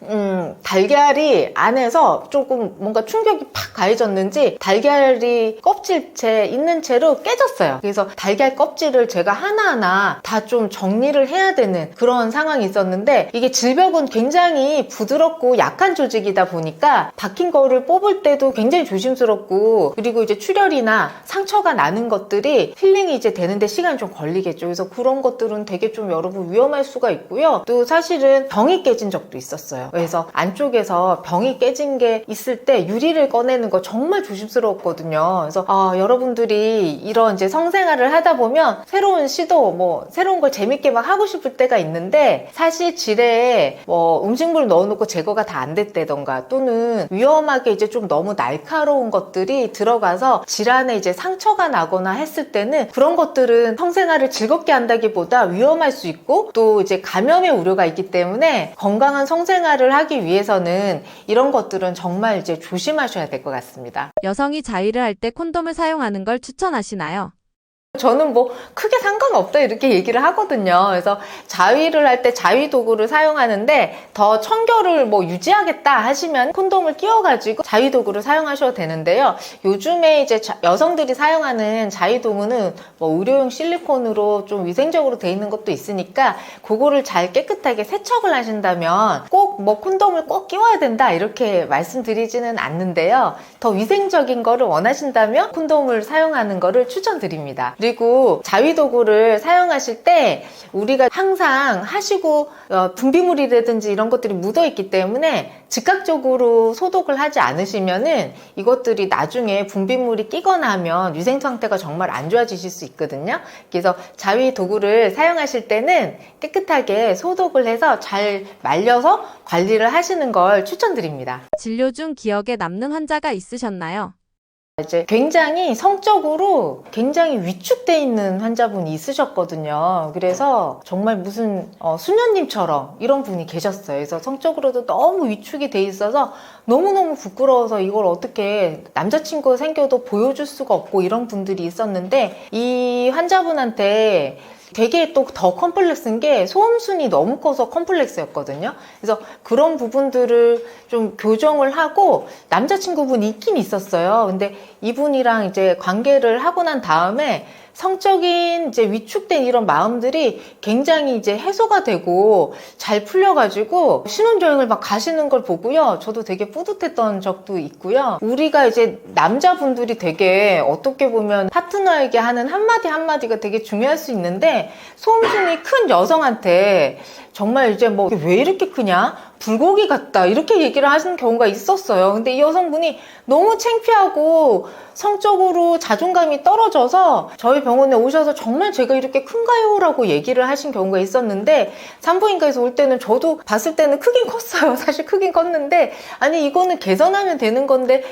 S1: 달걀이 안에서 조금 뭔가 충격이 팍 가해졌는지 달걀이 껍질째 있는 채로 깨졌어요. 그래서 달걀 껍질을 제가 하나하나 다 좀 정리를 해야 되는 그런 상황이 있었는데 이게 질벽은 굉장히 부드럽고 약한 조직이다 보니까 박힌 거를 뽑을 때도 굉장히 조심스럽고 그리고 이제 출혈이나 상처가 나는 것들이 힐링이 이제 되는데 시간이 좀 걸리겠죠. 그래서 그런 것들은 되게 좀 여러분 위험할 수가 있고요. 또 사실은 병이 깨진 적도 있었어요. 그래서 안쪽에서 병이 깨진 게 있을 때 유리를 꺼내는 거 정말 조심스러웠거든요. 그래서 여러분들이 이런 이제 성생활을 하다 보면 새로운 시도 뭐 새로운 걸 재밌게 막 하고 싶을 때가 있는데 사실 지레에 뭐 음식물 넣어놓고 제거가 다 안 됐다던가 또는 위험하게 이제 좀 너무 날카로운 것들이 들어가서 질환에 이제 상처가 나거나 했을 때는 그런 것들은 성생활을 즐겁게 한다기보다 위험할 수 있고 또 이제 감염의 우려가 있기 때문에 건강한 성생활을 하기 위해서는 이런 것들은 정말 이제 조심하셔야 될 것 같습니다.
S2: 여성이 자위를 할 때 콘돔을 사용하는 걸 추천하시나요?
S1: 저는 뭐 크게 상관없다 이렇게 얘기를 하거든요. 그래서 자위를 할 때 자위 도구를 사용하는데 더 청결을 뭐 유지하겠다 하시면 콘돔을 끼워가지고 자위 도구를 사용하셔도 되는데요. 요즘에 이제 여성들이 사용하는 자위 도구는 뭐 의료용 실리콘으로 좀 위생적으로 돼 있는 것도 있으니까 그거를 잘 깨끗하게 세척을 하신다면 꼭 뭐 콘돔을 꼭 끼워야 된다 이렇게 말씀드리지는 않는데요. 더 위생적인 거를 원하신다면 콘돔을 사용하는 거를 추천드립니다. 그리고 자위 도구를 사용하실 때 우리가 항상 하시고 분비물이라든지 이런 것들이 묻어 있기 때문에 즉각적으로 소독을 하지 않으시면은 이것들이 나중에 분비물이 끼거나 하면 위생 상태가 정말 안 좋아지실 수 있거든요. 그래서 자위 도구를 사용하실 때는 깨끗하게 소독을 해서 잘 말려서 관리를 하시는 걸 추천드립니다.
S2: 진료 중 기억에 남는 환자가 있으셨나요?
S1: 이제 굉장히 성적으로 굉장히 위축돼 있는 환자분이 있으셨거든요. 그래서 정말 무슨 수녀님처럼 이런 분이 계셨어요. 그래서 성적으로도 너무 위축이 돼 있어서 너무너무 부끄러워서 이걸 어떻게 남자친구 생겨도 보여줄 수가 없고 이런 분들이 있었는데, 이 환자분한테 되게 또 더 컴플렉스인 게 소음순이 너무 커서 컴플렉스였거든요. 그래서 그런 부분들을 좀 교정을 하고 남자친구분이 있긴 있었어요. 근데 이분이랑 이제 관계를 하고 난 다음에 성적인 이제 위축된 이런 마음들이 굉장히 이제 해소가 되고 잘 풀려가지고 신혼여행을 막 가시는 걸 보고요. 저도 되게 뿌듯했던 적도 있고요. 우리가 이제 남자분들이 되게 어떻게 보면 파트너에게 하는 한마디 한마디가 되게 중요할 수 있는데, 소음순이 큰 여성한테 정말 이제 뭐 왜 이렇게 크냐? 불고기 같다. 이렇게 얘기를 하시는 경우가 있었어요. 근데 이 여성분이 너무 창피하고 성적으로 자존감이 떨어져서 저희 병원에 오셔서 정말 제가 이렇게 큰가요? 라고 얘기를 하신 경우가 있었는데, 산부인과에서 올 때는 저도 봤을 때는 크긴 컸어요. 사실 크긴 컸는데, 아니 이거는 개선하면 되는 건데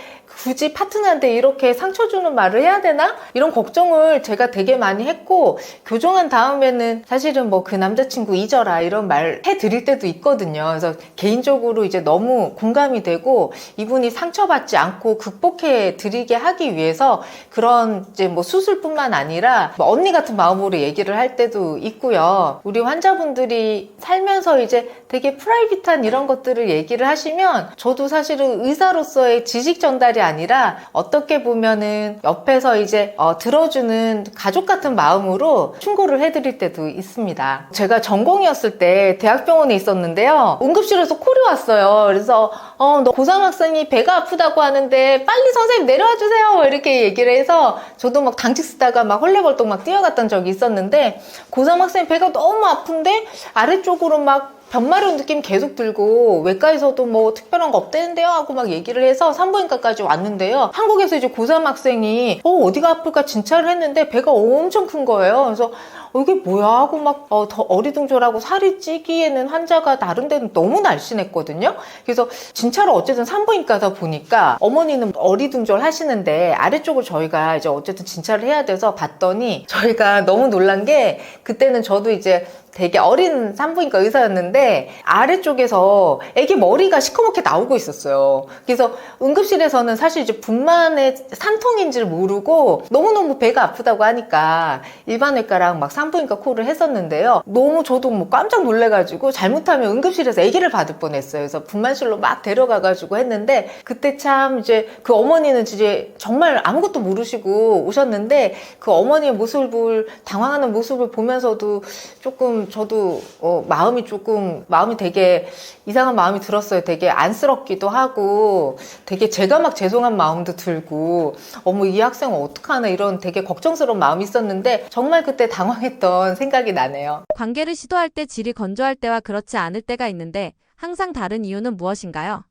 S1: 굳이 파트너한테 이렇게 상처 주는 말을 해야 되나? 이런 걱정을 제가 되게 많이 했고, 교정한 다음에는 사실은 뭐 그 남자친구 잊어라 이런 말 해드릴 때도 있거든요. 그래서 개인적으로 이제 너무 공감이 되고, 이분이 상처받지 않고 극복해 드리게 하기 위해서 그런 이제 뭐 수술뿐만 아니라 뭐 언니 같은 마음으로 얘기를 할 때도 있고요. 우리 환자분들이 살면서 이제 되게 프라이빗한 이런 것들을 얘기를 하시면 저도 사실은 의사로서의 지식 전달이 아니라 어떻게 보면은 옆에서 이제 들어주는 가족 같은 마음으로 충고를 해드릴 때도 있습니다. 제가 전공이었을 때 대학병원에 있었는데요. 응급실에서 콜이 왔어요. 그래서 너 고3 학생이 배가 아프다고 하는데 빨리 선생님 내려와 주세요. 이렇게 얘기를 해서 저도 막 당직 쓰다가 막 헐레벌떡 막 뛰어갔던 적이 있었는데, 고3 학생 배가 너무 아픈데 아래쪽으로 막 변마른 느낌 계속 들고 외과에서도 뭐 특별한 거 없대는데요 하고 막 얘기를 해서 산부인과까지 왔는데요. 한국에서 이제 고3 학생이 어디가 아플까 진찰을 했는데 배가 엄청 큰 거예요. 그래서 이게 뭐야 하고 막 더 어리둥절하고 살이 찌기에는 환자가 다른 데는 너무 날씬했거든요. 그래서 진찰을 어쨌든 산부인과다 보니까 어머니는 어리둥절 하시는데 아래쪽을 저희가 이제 어쨌든 진찰을 해야 돼서 봤더니, 저희가 너무 놀란 게 그때는 저도 이제 되게 어린 산부인과 의사였는데 아래쪽에서 애기 머리가 시커멓게 나오고 있었어요. 그래서 응급실에서는 사실 이제 분만의 산통인지를 모르고 너무너무 배가 아프다고 하니까 일반외과랑 막 산부인과 콜을 했었는데요. 너무 저도 뭐 깜짝 놀래가지고 잘못하면 응급실에서 애기를 받을 뻔했어요. 그래서 분만실로 막 데려가가지고 했는데, 그때 참 이제 그 어머니는 이제 정말 아무것도 모르시고 오셨는데 그 어머니의 모습을, 당황하는 모습을 보면서도 조금 저도 마음이 되게 이상한 마음이 들었어요. 되게 안쓰럽기도 하고 되게 제가 막 죄송한 마음도 들고 어머 이 학생은 어떡하나 이런 되게 걱정스러운 마음이 있었는데, 정말 그때 당황했던 생각이 나네요.
S2: 관계를 시도할 때 질이 건조할 때와 그렇지 않을 때가 있는데 항상 다른 이유는 무엇인가요?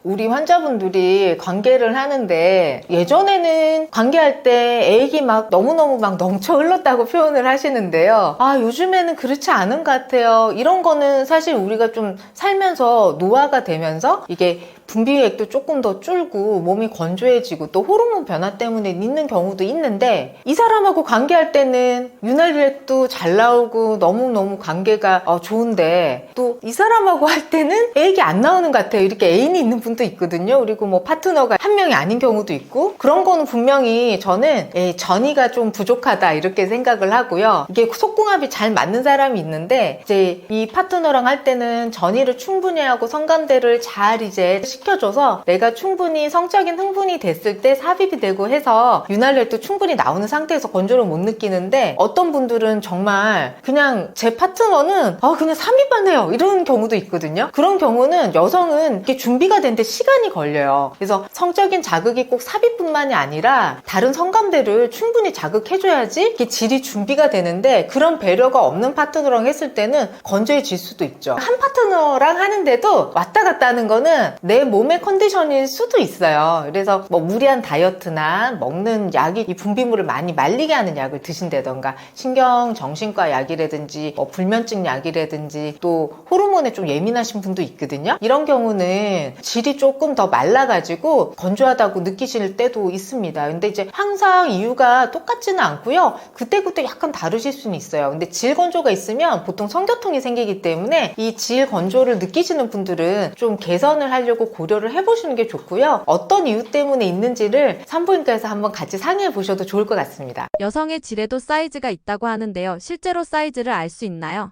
S1: 우리 환자분들이 관계를 하는데, 예전에는 관계할 때 애기 막 너무너무 막 넘쳐 흘렀다고 표현을 하시는데요. 요즘에는 그렇지 않은 것 같아요. 이런 거는 사실 우리가 좀 살면서 노화가 되면서 이게 분비액도 조금 더 줄고 몸이 건조해지고 또 호르몬 변화 때문에 있는 경우도 있는데, 이 사람하고 관계할 때는 유난히도 잘 나오고 너무너무 관계가 좋은데 또 이 사람하고 할 때는 애기 안 나오는 것 같아요. 이렇게 애인이 있는 분도 있거든요. 그리고 뭐 파트너가 한 명이 아닌 경우도 있고, 그런 거는 분명히 저는 전이가 좀 부족하다 이렇게 생각을 하고요. 이게 속궁합이 잘 맞는 사람이 있는데 이제 이 파트너랑 할 때는 전이를 충분히 하고 성감대를 잘 이제 시켜줘서 내가 충분히 성적인 흥분이 됐을 때 삽입이 되고 해서 윤활유도 충분히 나오는 상태에서 건조를 못 느끼는데, 어떤 분들은 정말 그냥 제 파트너는 그냥 삽입만 해요 이런 경우도 있거든요. 그런 경우는 여성은 이렇게 준비가 되는데 시간이 걸려요. 그래서 성적인 자극이 꼭 삽입뿐만이 아니라 다른 성감대를 충분히 자극해줘야지 이렇게 질이 준비가 되는데, 그런 배려가 없는 파트너랑 했을 때는 건조해질 수도 있죠. 한 파트너랑 하는데도 왔다 갔다 하는 거는 내 몸의 컨디션일 수도 있어요. 그래서 뭐 무리한 다이어트나 먹는 약이 이 분비물을 많이 말리게 하는 약을 드신다던가 신경정신과 약이라든지 뭐 불면증 약이라든지 또 호르몬에 좀 예민하신 분도 있거든요. 이런 경우는 질이 조금 더 말라가지고 건조하다고 느끼실 때도 있습니다. 근데 이제 항상 이유가 똑같지는 않고요. 그때그때 약간 다르실 수는 있어요. 근데 질 건조가 있으면 보통 성교통이 생기기 때문에 이 질 건조를 느끼시는 분들은 좀 개선을 하려고 고려를 해보시는 게 좋고요. 어떤 이유 때문에 있는지를 산부인과에서 한번 같이 상의해 보셔도 좋을 것 같습니다.
S2: 여성의 질에도 사이즈가 있다고 하는데요. 실제로 사이즈를 알 수 있나요?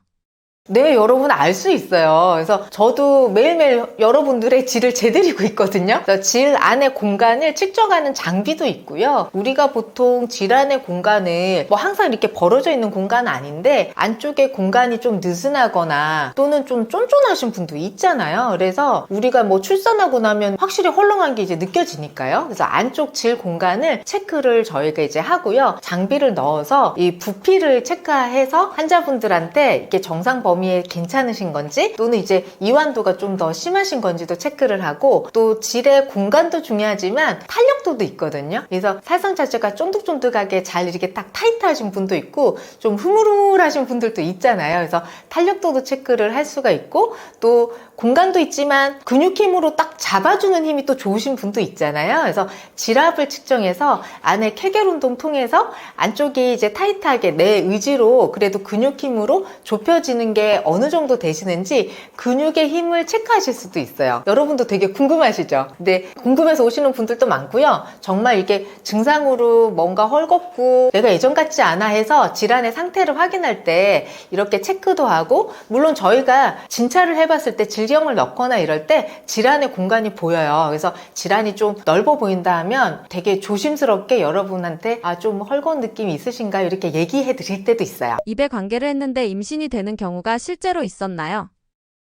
S1: 네, 여러분 알 수 있어요. 그래서 저도 매일매일 여러분들의 질을 재드리고 있거든요. 그래서 질 안의 공간을 측정하는 장비도 있고요. 우리가 보통 질 안의 공간을 뭐 항상 이렇게 벌어져 있는 공간은 아닌데 안쪽에 공간이 좀 느슨하거나 또는 좀 쫀쫀하신 분도 있잖아요. 그래서 우리가 뭐 출산하고 나면 확실히 헐렁한 게 이제 느껴지니까요. 그래서 안쪽 질 공간을 체크를 저희가 이제 하고요. 장비를 넣어서 이 부피를 체크해서 환자분들한테 이렇게 정상 범위에 괜찮으신 건지 또는 이제 이완도가 좀 더 심하신 건지도 체크를 하고 또 질의 공간도 중요하지만 탄력도도 있거든요. 그래서 살성 자체가 쫀득쫀득하게 잘 이렇게 딱 타이트하신 분도 있고 좀 흐물흐물하신 분들도 있잖아요. 그래서 탄력도도 체크를 할 수가 있고 또 공간도 있지만 근육 힘으로 딱 잡아주는 힘이 또 좋으신 분도 있잖아요. 그래서 질압을 측정해서 안에 케겔 운동 통해서 안쪽이 이제 타이트하게 내 의지로 그래도 근육 힘으로 좁혀지는 게 어느 정도 되시는지 근육의 힘을 체크하실 수도 있어요. 여러분도 되게 궁금하시죠? 근데 궁금해서 오시는 분들도 많고요. 정말 이게 증상으로 뭔가 헐겁고 내가 예전 같지 않아 해서 질환의 상태를 확인할 때 이렇게 체크도 하고 물론 저희가 진찰을 해봤을 때 질경을 넣거나 이럴 때 질환의 공간이 보여요. 그래서 질환이 좀 넓어 보인다 하면 되게 조심스럽게 여러분한테 좀 헐거운 느낌이 있으신가요? 이렇게 얘기해 드릴 때도 있어요.
S2: 입에 관계를 했는데 임신이 되는 경우가 실제로 있었나요?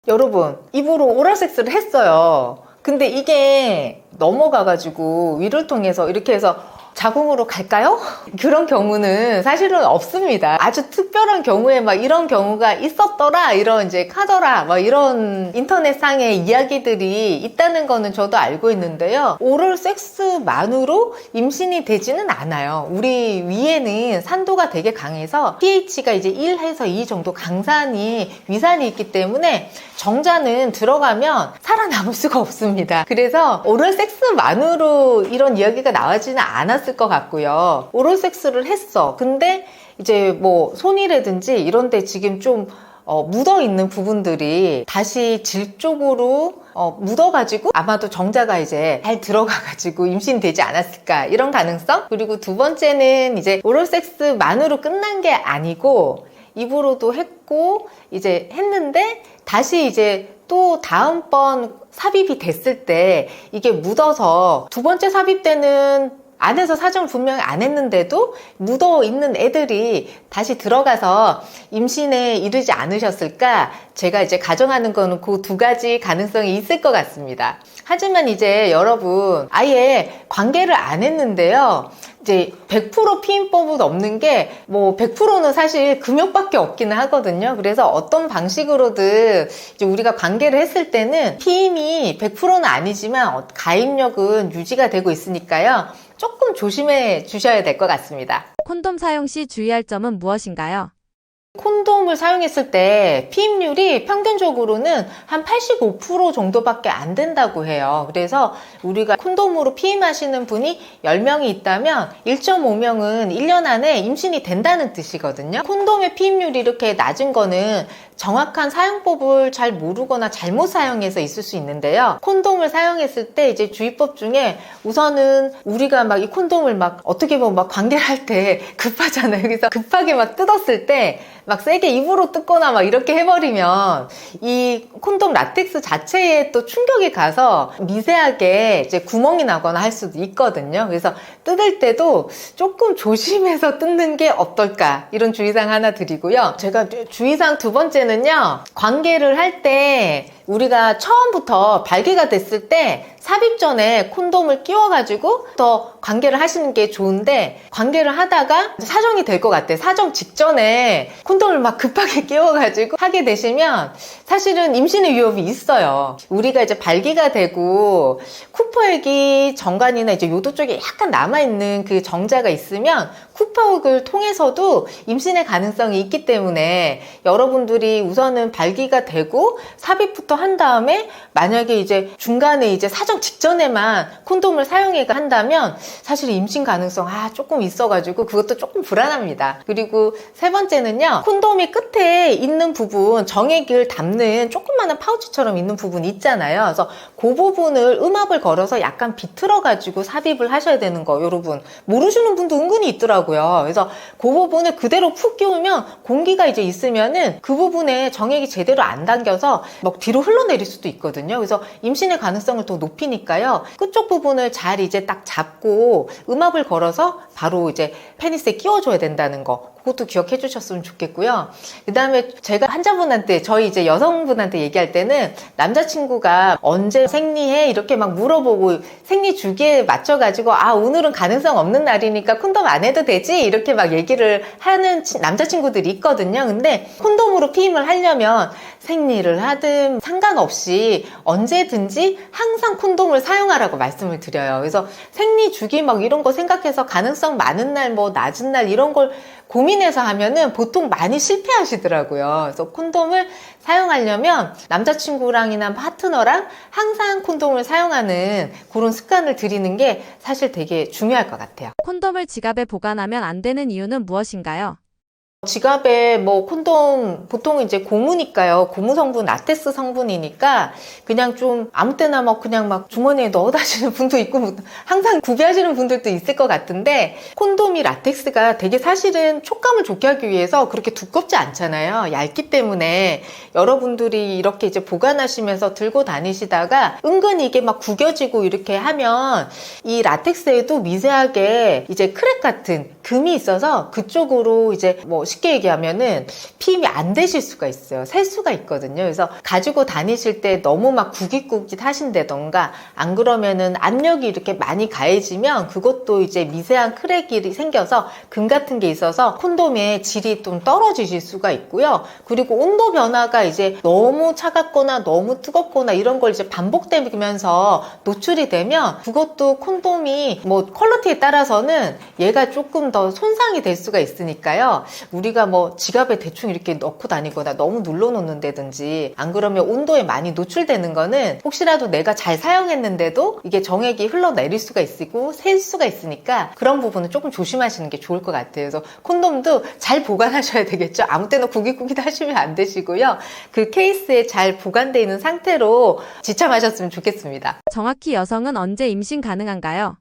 S1: 여러분, 입으로 오랄 섹스를 했어요. 근데 이게 넘어가가지고 위를 통해서 이렇게 해서 자궁으로 갈까요? 그런 경우는 사실은 없습니다. 아주 특별한 경우에 막 이런 경우가 있었더라, 이런 이제 카더라, 막 이런 인터넷상의 이야기들이 있다는 거는 저도 알고 있는데요. 오럴 섹스만으로 임신이 되지는 않아요. 우리 위에는 산도가 되게 강해서 pH가 이제 1에서 2 정도 강산이 위산이 있기 때문에 정자는 들어가면 살아남을 수가 없습니다. 그래서 오럴 섹스만으로 이런 이야기가 나와지는 않았을 것 같고요. 오럴 섹스를 했어. 근데 이제 뭐 손이라든지 이런 데 지금 좀 묻어 있는 부분들이 다시 질 쪽으로 묻어가지고 아마도 정자가 이제 잘 들어가가지고 임신되지 않았을까 이런 가능성. 그리고 두 번째는 이제 오럴 섹스만으로 끝난 게 아니고 입으로도 했고 이제 했는데 다시 이제 또 다음번 삽입이 됐을 때 이게 묻어서 두 번째 삽입 때는 안에서 사정을 분명히 안 했는데도 묻어 있는 애들이 다시 들어가서 임신에 이르지 않으셨을까? 제가 이제 가정하는 거는 그 두 가지 가능성이 있을 것 같습니다. 하지만 이제 여러분 아예 관계를 안 했는데요. 이제 100% 피임법은 없는 게 뭐 100%는 사실 금욕밖에 없기는 하거든요. 그래서 어떤 방식으로든 이제 우리가 관계를 했을 때는 피임이 100%는 아니지만 가입력은 유지가 되고 있으니까요. 조금 조심해 주셔야 될 것 같습니다.
S2: 콘돔 사용 시 주의할 점은 무엇인가요?
S1: 콘돔을 사용했을 때 피임률이 평균적으로는 한 85% 정도밖에 안 된다고 해요. 그래서 우리가 콘돔으로 피임하시는 분이 10명이 있다면 1.5명은 1년 안에 임신이 된다는 뜻이거든요. 콘돔의 피임률이 이렇게 낮은 거는 정확한 사용법을 잘 모르거나 잘못 사용해서 있을 수 있는데요. 콘돔을 사용했을 때 이제 주의법 중에 우선은 우리가 막 이 콘돔을 막 어떻게 보면 막 관계를 할 때 급하잖아요. 그래서 급하게 막 뜯었을 때 막 세게 입으로 뜯거나 막 이렇게 해버리면 이 콘돔 라텍스 자체에 또 충격이 가서 미세하게 이제 구멍이 나거나 할 수도 있거든요. 그래서 뜯을 때도 조금 조심해서 뜯는 게 어떨까 이런 주의사항 하나 드리고요. 제가 주의사항 두 번째는요. 관계를 할 때 우리가 처음부터 발기가 됐을 때 삽입 전에 콘돔을 끼워가지고 더 관계를 하시는 게 좋은데, 관계를 하다가 사정이 될 것 같아. 사정 직전에 콘돔을 막 급하게 끼워가지고 하게 되시면 사실은 임신의 위험이 있어요. 우리가 이제 발기가 되고 쿠퍼액이 정관이나 이제 요도 쪽에 약간 남아있는 그 정자가 있으면 쿠퍼액을 통해서도 임신의 가능성이 있기 때문에 여러분들이 우선은 발기가 되고 삽입부터 한 다음에 만약에 이제 중간에 이제 사정 직전에만 콘돔을 사용해 한다면 사실 임신 가능성 조금 있어가지고 그것도 조금 불안합니다. 그리고 세 번째는요, 콘돔이 끝에 있는 부분, 정액을 담는 조그마한 파우치처럼 있는 부분이 있잖아요. 그래서 그 부분을 음압을 걸어서 약간 비틀어가지고 삽입을 하셔야 되는 거, 여러분 모르시는 분도 은근히 있더라고요. 그래서 그 부분을 그대로 푹 끼우면 공기가 이제 있으면은 그 부분에 정액이 제대로 안 당겨서 막 뒤로 흘러내릴 수도 있거든요. 그래서 임신의 가능성을 더 높이니까요, 끝쪽 부분을 잘 이제 딱 잡고 음압을 걸어서 바로 이제 페니스에 끼워줘야 된다는 거, 그것도 기억해 주셨으면 좋겠고요. 그 다음에 제가 환자분한테, 저희 이제 여성분한테 얘기할 때는 남자친구가 언제 생리해? 이렇게 막 물어보고 생리 주기에 맞춰가지고 오늘은 가능성 없는 날이니까 콘돔 안 해도 되지? 이렇게 막 얘기를 하는 남자친구들이 있거든요. 근데 콘돔으로 피임을 하려면 생리를 하든 상관없이 언제든지 항상 콘돔을 사용하라고 말씀을 드려요. 그래서 생리 주기 막 이런 거 생각해서 가능성 많은 날, 뭐 낮은 날 이런 걸 고민해서 하면은 보통 많이 실패하시더라고요. 그래서 콘돔을 사용하려면 남자친구랑이나 파트너랑 항상 콘돔을 사용하는 그런 습관을 들이는 게 사실 되게 중요할 것 같아요.
S2: 콘돔을 지갑에 보관하면 안 되는 이유는 무엇인가요?
S1: 지갑에 뭐 콘돔 보통 이제 고무니까요. 고무 성분, 라텍스 성분이니까 그냥 좀 아무 때나 막 그냥 막 주머니에 넣어 다니시는 분도 있고 항상 구비하시는 분들도 있을 것 같은데, 콘돔이 라텍스가 되게 사실은 촉감을 좋게 하기 위해서 그렇게 두껍지 않잖아요. 얇기 때문에 여러분들이 이렇게 이제 보관하시면서 들고 다니시다가 은근히 이게 막 구겨지고 이렇게 하면 이 라텍스에도 미세하게 이제 크랙 같은 금이 있어서 그쪽으로 이제 뭐 쉽게 얘기하면은 피임이 안 되실 수가 있어요. 셀 수가 있거든요. 그래서 가지고 다니실 때 너무 막 구깃구깃 하신다던가, 안 그러면은 압력이 이렇게 많이 가해지면 그것도 이제 미세한 크랙이 생겨서 금 같은 게 있어서 콘돔의 질이 좀 떨어지실 수가 있고요. 그리고 온도 변화가 이제 너무 차갑거나 너무 뜨겁거나 이런 걸 이제 반복되면서 노출이 되면 그것도 콘돔이 뭐 퀄리티에 따라서는 얘가 조금 더 손상이 될 수가 있으니까요. 우리가 뭐 지갑에 대충 이렇게 넣고 다니거나 너무 눌러놓는다든지, 안 그러면 온도에 많이 노출되는 거는 혹시라도 내가 잘 사용했는데도 이게 정액이 흘러내릴 수가 있고 셀 수가 있으니까 그런 부분은 조금 조심하시는 게 좋을 것 같아요. 그래서 콘돔도 잘 보관하셔야 되겠죠. 아무 때나 구깃구깃 하시면 안 되시고요. 그 케이스에 잘 보관되어 있는 상태로 지참하셨으면 좋겠습니다.
S2: 정확히 여성은 언제 임신 가능한가요?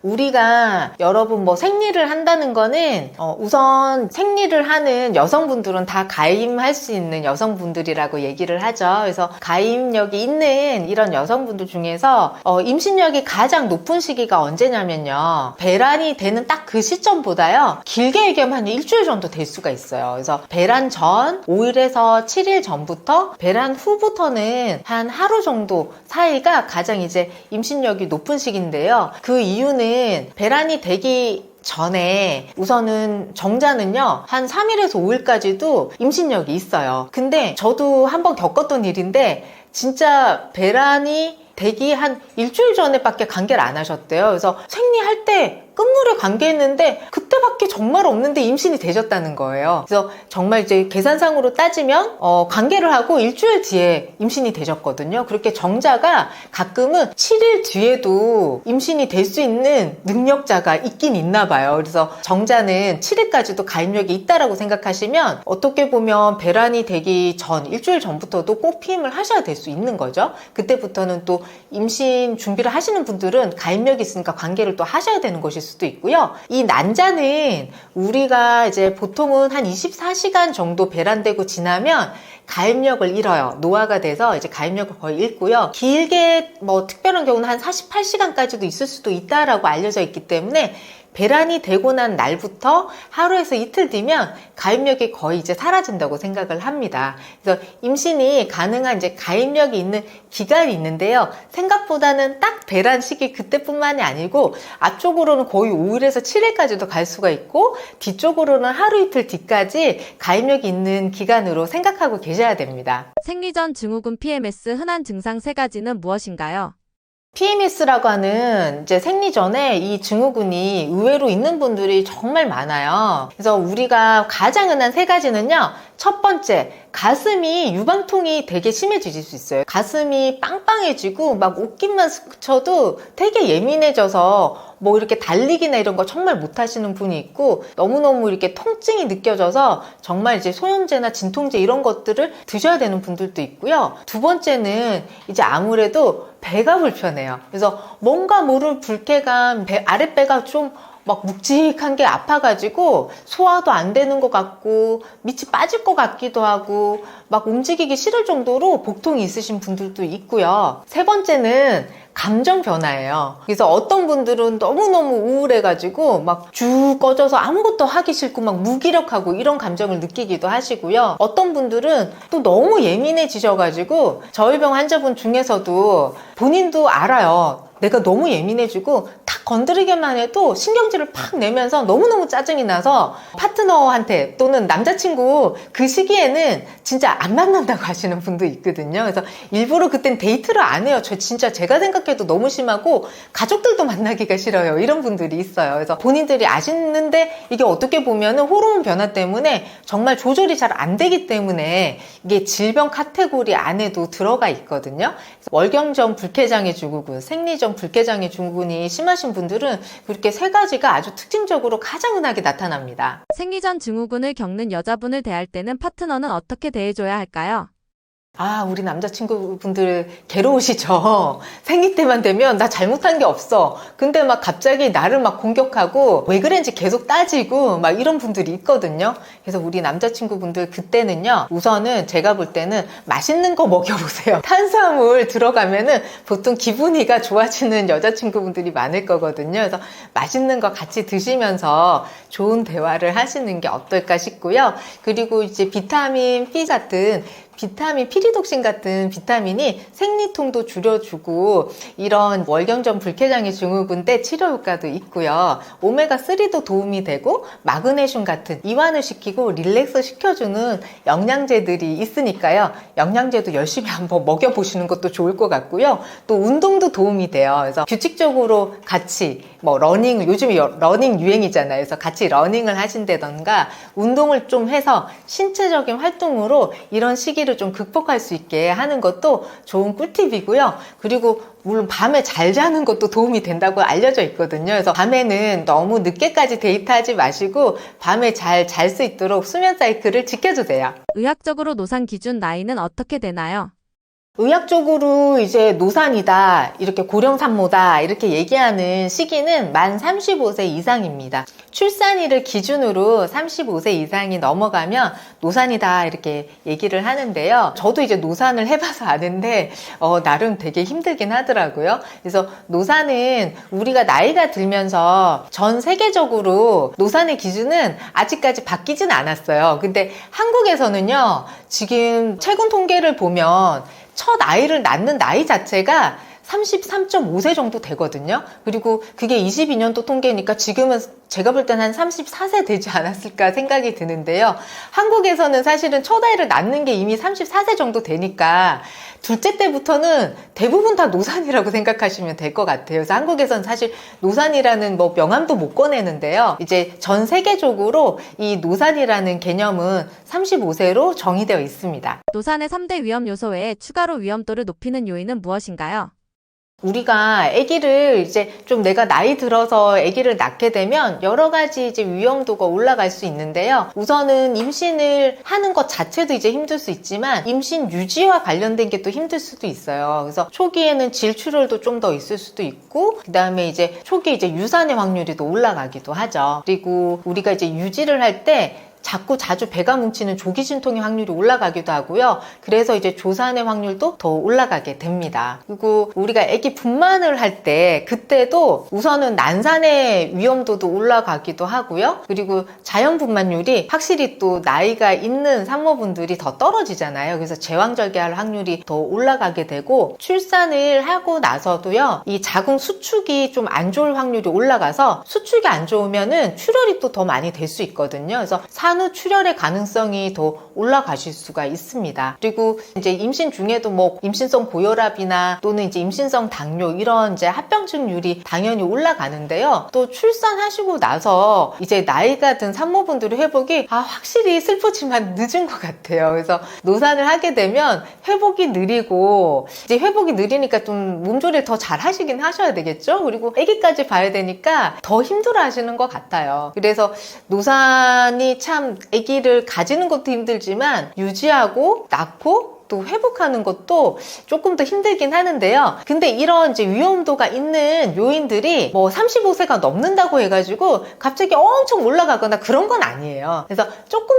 S1: 우리가 여러분 뭐 생리를 한다는 거는 우선 생리를 하는 여성분들은 다 가임할 수 있는 여성분들이라고 얘기를 하죠. 그래서 가임력이 있는 이런 여성분들 중에서 임신력이 가장 높은 시기가 언제냐면요, 배란이 되는 딱 그 시점보다요 길게 얘기하면 한 일주일 정도 될 수가 있어요. 그래서 배란 전 5일에서 7일 전부터 배란 후부터는 한 하루 정도 사이가 가장 이제 임신력이 높은 시기인데요. 그 이유는 배란이 되기 전에 우선은 정자는요 한 3일에서 5일까지도 임신력이 있어요. 근데 저도 한번 겪었던 일인데, 진짜 배란이 되기 한 일주일 전에밖에 관계를 안 하셨대요. 그래서 생리할 때 끝물에 관계했는데 그때밖에 정말 없는데 임신이 되셨다는 거예요. 그래서 정말 이제 계산상으로 따지면 관계를 하고 일주일 뒤에 임신이 되셨거든요. 그렇게 정자가 가끔은 7일 뒤에도 임신이 될 수 있는 능력자가 있긴 있나 봐요. 그래서 정자는 7일까지도 가임력이 있다라고 생각하시면 어떻게 보면 배란이 되기 전 일주일 전부터도 꼭 피임을 하셔야 될 수 있는 거죠. 그때부터는 또 임신 준비를 하시는 분들은 가임력이 있으니까 관계를 또 하셔야 되는 것이 수도 있고요. 이 난자는 우리가 이제 보통은 한 24시간 정도 배란되고 지나면 가임력을 잃어요. 노화가 돼서 이제 가임력을 거의 잃고요. 길게 뭐 특별한 경우는 한 48시간까지도 있을 수도 있다라고 알려져 있기 때문에 배란이 되고 난 날부터 하루에서 이틀 뒤면 가입력이 거의 이제 사라진다고 생각을 합니다. 그래서 임신이 가능한 이제 가입력이 있는 기간이 있는데요. 생각보다는 딱 배란 시기 그때뿐만이 아니고 앞쪽으로는 거의 5일에서 7일까지도 갈 수가 있고 뒤쪽으로는 하루 이틀 뒤까지 가입력이 있는 기간으로 생각하고 계셔야 됩니다.
S2: 생리 전 증후군 PMS 흔한 증상 3가지는 무엇인가요?
S1: PMS라고 하는 이제 생리 전에 이 증후군이 의외로 있는 분들이 정말 많아요. 그래서 우리가 가장 흔한 3가지는요. 첫 번째, 가슴이 유방통이 되게 심해질 수 있어요. 가슴이 빵빵해지고 막 옷깃만 스쳐도 되게 예민해져서 뭐 이렇게 달리기나 이런 거 정말 못 하시는 분이 있고 너무너무 이렇게 통증이 느껴져서 정말 이제 소염제나 진통제 이런 것들을 드셔야 되는 분들도 있고요. 두 번째는 이제 아무래도 배가 불편해요. 그래서 뭔가 모를 불쾌감, 아랫배가 좀 막 묵직한 게 아파가지고 소화도 안 되는 것 같고 밑이 빠질 것 같기도 하고 막 움직이기 싫을 정도로 복통이 있으신 분들도 있고요. 세 번째는 감정 변화예요. 그래서 어떤 분들은 너무너무 우울해가지고 막 쭉 꺼져서 아무것도 하기 싫고 막 무기력하고 이런 감정을 느끼기도 하시고요. 어떤 분들은 또 너무 예민해지셔가지고 저희 병 환자분 중에서도 본인도 알아요. 내가 너무 예민해지고 탁 건드리기만 해도 신경질을 팍 내면서 너무너무 짜증이 나서 파트너한테 또는 남자친구 그 시기에는 진짜 안 만난다고 하시는 분도 있거든요. 그래서 일부러 그땐 데이트를 안 해요. 진짜 제가 생각해도 너무 심하고 가족들도 만나기가 싫어요. 이런 분들이 있어요. 그래서 본인들이 아시는데 이게 어떻게 보면은 호르몬 변화 때문에 정말 조절이 잘 안 되기 때문에 이게 질병 카테고리 안에도 들어가 있거든요. 월경전 불쾌장애 증후군, 생리전 불쾌장애 증후군이 심하신 분들은 그렇게 3가지가 아주 특징적으로 가장 흔하게 나타납니다.
S2: 생리 전 증후군을 겪는 여자분을 대할 때는 파트너는 어떻게 대해줘야 할까요?
S1: 우리 남자친구분들 괴로우시죠? 생리 때만 되면 나 잘못한 게 없어. 근데 막 갑자기 나를 막 공격하고 왜 그랬는지 계속 따지고 막 이런 분들이 있거든요. 그래서 우리 남자친구분들 그때는요. 우선은 제가 볼 때는 맛있는 거 먹여보세요. 탄수화물 들어가면은 보통 기분이가 좋아지는 여자친구분들이 많을 거거든요. 그래서 맛있는 거 같이 드시면서 좋은 대화를 하시는 게 어떨까 싶고요. 그리고 이제 비타민 B 같은 비타민 피리독신 같은 비타민이 생리통도 줄여주고 이런 월경전 불쾌장애 증후군 때 치료 효과도 있고요. 오메가3도 도움이 되고 마그네슘 같은 이완을 시키고 릴렉스 시켜주는 영양제들이 있으니까요. 영양제도 열심히 한번 먹여보시는 것도 좋을 것 같고요. 또 운동도 도움이 돼요. 그래서 규칙적으로 같이 뭐 러닝, 요즘에 러닝 유행이잖아요. 그래서 같이 러닝을 하신다던가 운동을 좀 해서 신체적인 활동으로 이런 시기를 좀 극복할 수 있게 하는 것도 좋은 꿀팁이고요. 그리고 물론 밤에 잘 자는 것도 도움이 된다고 알려져 있거든요. 그래서 밤에는 너무 늦게까지 데이트하지 마시고 밤에 잘 잘 수 있도록 수면 사이클을 지켜주세요.
S2: 의학적으로 노산 기준 나이는 어떻게 되나요?
S1: 의학적으로 이제 노산이다, 이렇게 고령산모다 이렇게 얘기하는 시기는 만 35세 이상입니다. 출산일을 기준으로 35세 이상이 넘어가면 노산이다 이렇게 얘기를 하는데요. 저도 이제 노산을 해봐서 아는데 나름 되게 힘들긴 하더라고요. 그래서 노산은 우리가 나이가 들면서 전 세계적으로 노산의 기준은 아직까지 바뀌진 않았어요. 근데 한국에서는요, 지금 최근 통계를 보면 첫 아이를 낳는 나이 자체가 33.5세 정도 되거든요. 그리고 그게 22년도 통계니까 지금은 제가 볼 때는 한 34세 되지 않았을까 생각이 드는데요. 한국에서는 사실은 첫 아이를 낳는 게 이미 34세 정도 되니까 둘째 때부터는 대부분 다 노산이라고 생각하시면 될 것 같아요. 그래서 한국에서는 사실 노산이라는 뭐 명함도 못 꺼내는데요. 이제 전 세계적으로 이 노산이라는 개념은 35세로 정의되어 있습니다.
S2: 노산의 3대 위험 요소 외에 추가로 위험도를 높이는 요인은 무엇인가요?
S1: 우리가 아기를 이제 좀 내가 나이 들어서 아기를 낳게 되면 여러 가지 이제 위험도가 올라갈 수 있는데요. 우선은 임신을 하는 것 자체도 이제 힘들 수 있지만 임신 유지와 관련된 게 또 힘들 수도 있어요. 그래서 초기에는 질출혈도 좀 더 있을 수도 있고, 그 다음에 이제 초기 이제 유산의 확률이 더 올라가기도 하죠. 그리고 우리가 이제 유지를 할 때 자꾸 자주 배가 뭉치는 조기 진통의 확률이 올라가기도 하고요. 그래서 이제 조산의 확률도 더 올라가게 됩니다. 그리고 우리가 아기 분만을 할 때 그때도 우선은 난산의 위험도도 올라가기도 하고요. 그리고 자연 분만율이 확실히 또 나이가 있는 산모분들이 더 떨어지잖아요. 그래서 제왕절개할 확률이 더 올라가게 되고, 출산을 하고 나서도요, 이 자궁 수축이 좀 안 좋을 확률이 올라가서 수축이 안 좋으면은 출혈이 또 더 많이 될 수 있거든요. 그래서 산후 출혈의 가능성이 더 올라가실 수가 있습니다. 그리고 이제 임신 중에도 뭐 임신성 고혈압이나 또는 이제 임신성 당뇨 이런 이제 합병증률이 당연히 올라가는데요. 또 출산하시고 나서 이제 나이가 든 산모분들의 회복이 확실히 슬프지만 늦은 것 같아요. 그래서 노산을 하게 되면 회복이 느리고, 이제 회복이 느리니까 좀 몸조리를 더 잘 하시긴 하셔야 되겠죠. 그리고 아기까지 봐야 되니까 더 힘들어 하시는 것 같아요. 그래서 노산이 참 아기를 가지는 것도 힘들지만 유지하고 낳고 또 회복하는 것도 조금 더 힘들긴 하는데요. 근데 이런 이제 위험도가 있는 요인들이 뭐 35세가 넘는다고 해가지고 갑자기 엄청 올라가거나 그런 건 아니에요. 그래서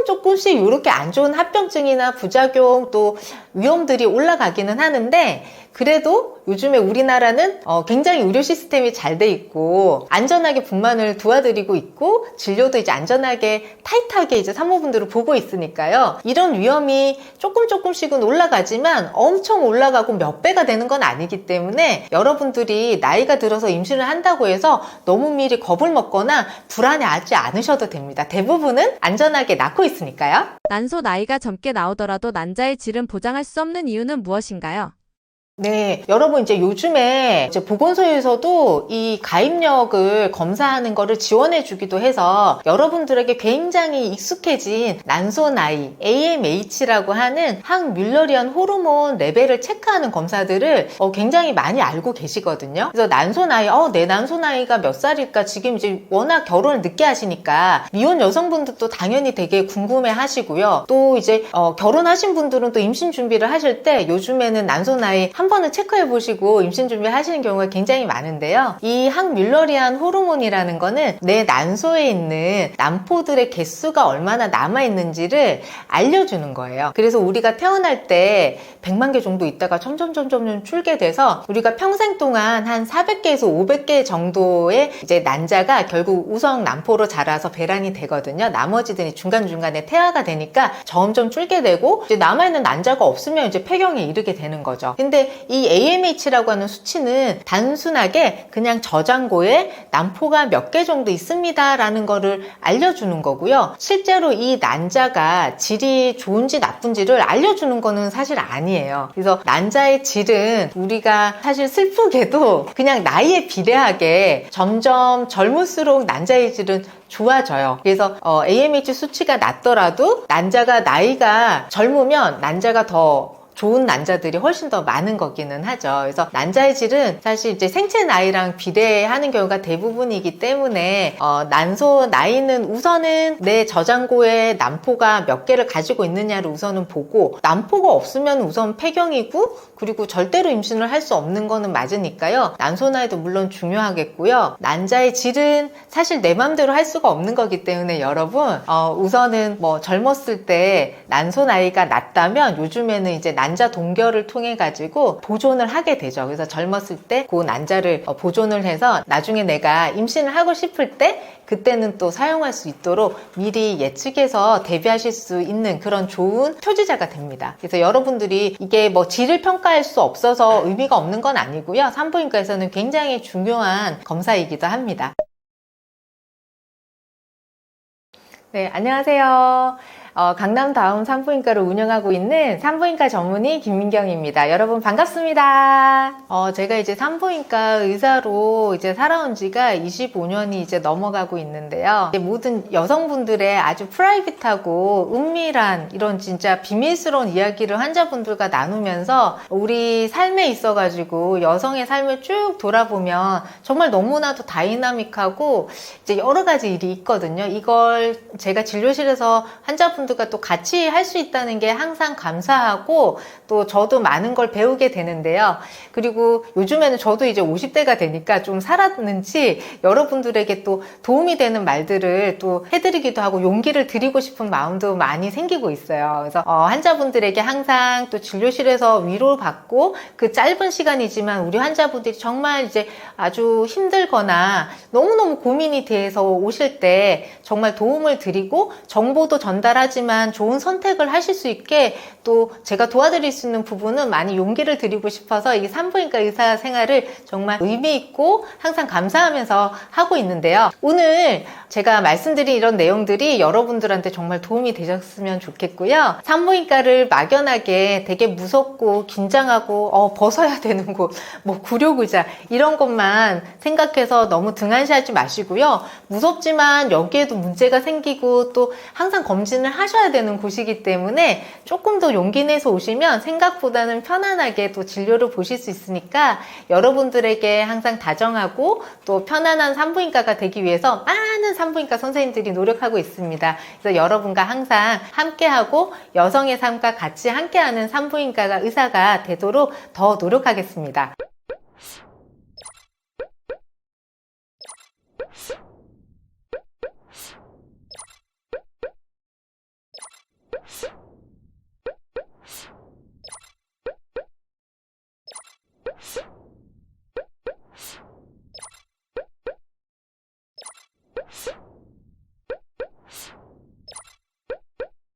S1: 조금씩 이렇게 안 좋은 합병증이나 부작용 또 위험들이 올라가기는 하는데, 그래도 요즘에 우리나라는 굉장히 의료 시스템이 잘 돼 있고 안전하게 분만을 도와드리고 있고 진료도 이제 안전하게 타이트하게 이제 산모분들을 보고 있으니까요. 이런 위험이 조금씩은 올라가지만 엄청 올라가고 몇 배가 되는 건 아니기 때문에 여러분들이 나이가 들어서 임신을 한다고 해서 너무 미리 겁을 먹거나 불안해하지 않으셔도 됩니다. 대부분은 안전하게 낳고 있으니까요.
S2: 난소 나이가 젊게 나오더라도 난자의 질은 보장할 수 없는 이유는 무엇인가요?
S1: 네, 여러분 이제 요즘에 이제 보건소에서도 이 가입력을 검사하는 거를 지원해 주기도 해서 여러분들에게 굉장히 익숙해진 난소 나이 AMH라고 하는 항뮬러리안 호르몬 레벨을 체크하는 검사들을 굉장히 많이 알고 계시거든요. 그래서 난소 나이, 내 난소 나이가 몇 살일까? 지금 이제 워낙 결혼을 늦게 하시니까 미혼 여성분들도 당연히 되게 궁금해 하시고요. 또 이제 결혼하신 분들은 또 임신 준비를 하실 때 요즘에는 난소 나이 한 번은 체크해 보시고 임신 준비 하시는 경우가 굉장히 많은데요. 이 항뮬러리안 호르몬이라는 거는 내 난소에 있는 난포들의 개수가 얼마나 남아 있는지를 알려주는 거예요. 그래서 우리가 태어날 때 100만 개 정도 있다가 점점 줄게 돼서 우리가 평생 동안 한 400개에서 500개 정도의 이제 난자가 결국 우성 난포로 자라서 배란이 되거든요. 나머지들이 중간중간에 태아가 되니까 점점 줄게 되고, 이제 남아있는 난자가 없으면 이제 폐경에 이르게 되는 거죠. 근데 이 AMH라고 하는 수치는 단순하게 그냥 저장고에 난포가 몇 개 정도 있습니다 라는 거를 알려주는 거고요. 실제로 이 난자가 질이 좋은지 나쁜지를 알려주는 거는 사실 아니에요. 그래서 난자의 질은 우리가 사실 슬프게도 그냥 나이에 비례하게 점점 젊을수록 난자의 질은 좋아져요. 그래서 AMH 수치가 낮더라도 난자가 나이가 젊으면 난자가 더 좋은 난자들이 훨씬 더 많은 거기는 하죠. 그래서 난자의 질은 사실 이제 생체 나이랑 비례하는 경우가 대부분이기 때문에 난소 나이는 우선은 내 저장고에 난포가 몇 개를 가지고 있느냐를 우선은 보고, 난포가 없으면 우선 폐경이고, 그리고 절대로 임신을 할 수 없는 거는 맞으니까요. 난소 나이도 물론 중요하겠고요. 난자의 질은 사실 내 맘대로 할 수가 없는 거기 때문에 여러분 우선은 뭐 젊었을 때 난소 나이가 낮다면 요즘에는 이제 난자 동결을 통해 가지고 보존을 하게 되죠. 그래서 젊었을 때 그 난자를 보존을 해서 나중에 내가 임신을 하고 싶을 때 그때는 또 사용할 수 있도록 미리 예측해서 대비하실 수 있는 그런 좋은 표지자가 됩니다. 그래서 여러분들이 이게 뭐 질을 평가할 수 없어서 의미가 없는 건 아니고요. 산부인과에서는 굉장히 중요한 검사이기도 합니다. 네, 안녕하세요. 강남 다음 산부인과를 운영하고 있는 산부인과 전문의 김민경입니다. 여러분 반갑습니다. 제가 이제 산부인과 의사로 이제 살아온 지가 25년이 이제 넘어가고 있는데요. 이제 모든 여성분들의 아주 프라이빗하고 은밀한 이런 진짜 비밀스러운 이야기를 환자분들과 나누면서 우리 삶에 있어가지고 여성의 삶을 쭉 돌아보면 정말 너무나도 다이나믹하고 이제 여러 가지 일이 있거든요. 이걸 제가 진료실에서 환자분 여러분들과 또 같이 할 수 있다는 게 항상 감사하고 또 저도 많은 걸 배우게 되는데요. 그리고 요즘에는 저도 이제 50대가 되니까 좀 살았는지 여러분들에게 또 도움이 되는 말들을 또 해드리기도 하고 용기를 드리고 싶은 마음도 많이 생기고 있어요. 그래서 환자분들에게 항상 또 진료실에서 위로받고 그 짧은 시간이지만 우리 환자분들이 정말 이제 아주 힘들거나 너무너무 고민이 돼서 오실 때 정말 도움을 드리고 정보도 전달하지만 좋은 선택을 하실 수 있게 또 제가 도와드릴 수 있는 부분은 많이 용기를 드리고 싶어서 이 산부인과 의사 생활을 정말 의미 있고 항상 감사하면서 하고 있는데요. 오늘 제가 말씀드린 이런 내용들이 여러분들한테 정말 도움이 되셨으면 좋겠고요. 산부인과를 막연하게 되게 무섭고 긴장하고 벗어야 되는 곳, 뭐 구룡의자 이런 것만 생각해서 너무 등한시하지 마시고요. 무섭지만 여기에도 문제가 생기고 또 항상 검진을 하셔야 되는 곳이기 때문에 조금 더 용기 내서 오시면 생각보다는 편안하게 또 진료를 보실 수 있으니까 여러분들에게 항상 다정하고 또 편안한 산부인과가 되기 위해서 많은 산부인과 선생님들이 노력하고 있습니다. 그래서 여러분과 항상 함께하고 여성의 삶과 같이 함께하는 산부인과 의사가 되도록 더 노력하겠습니다.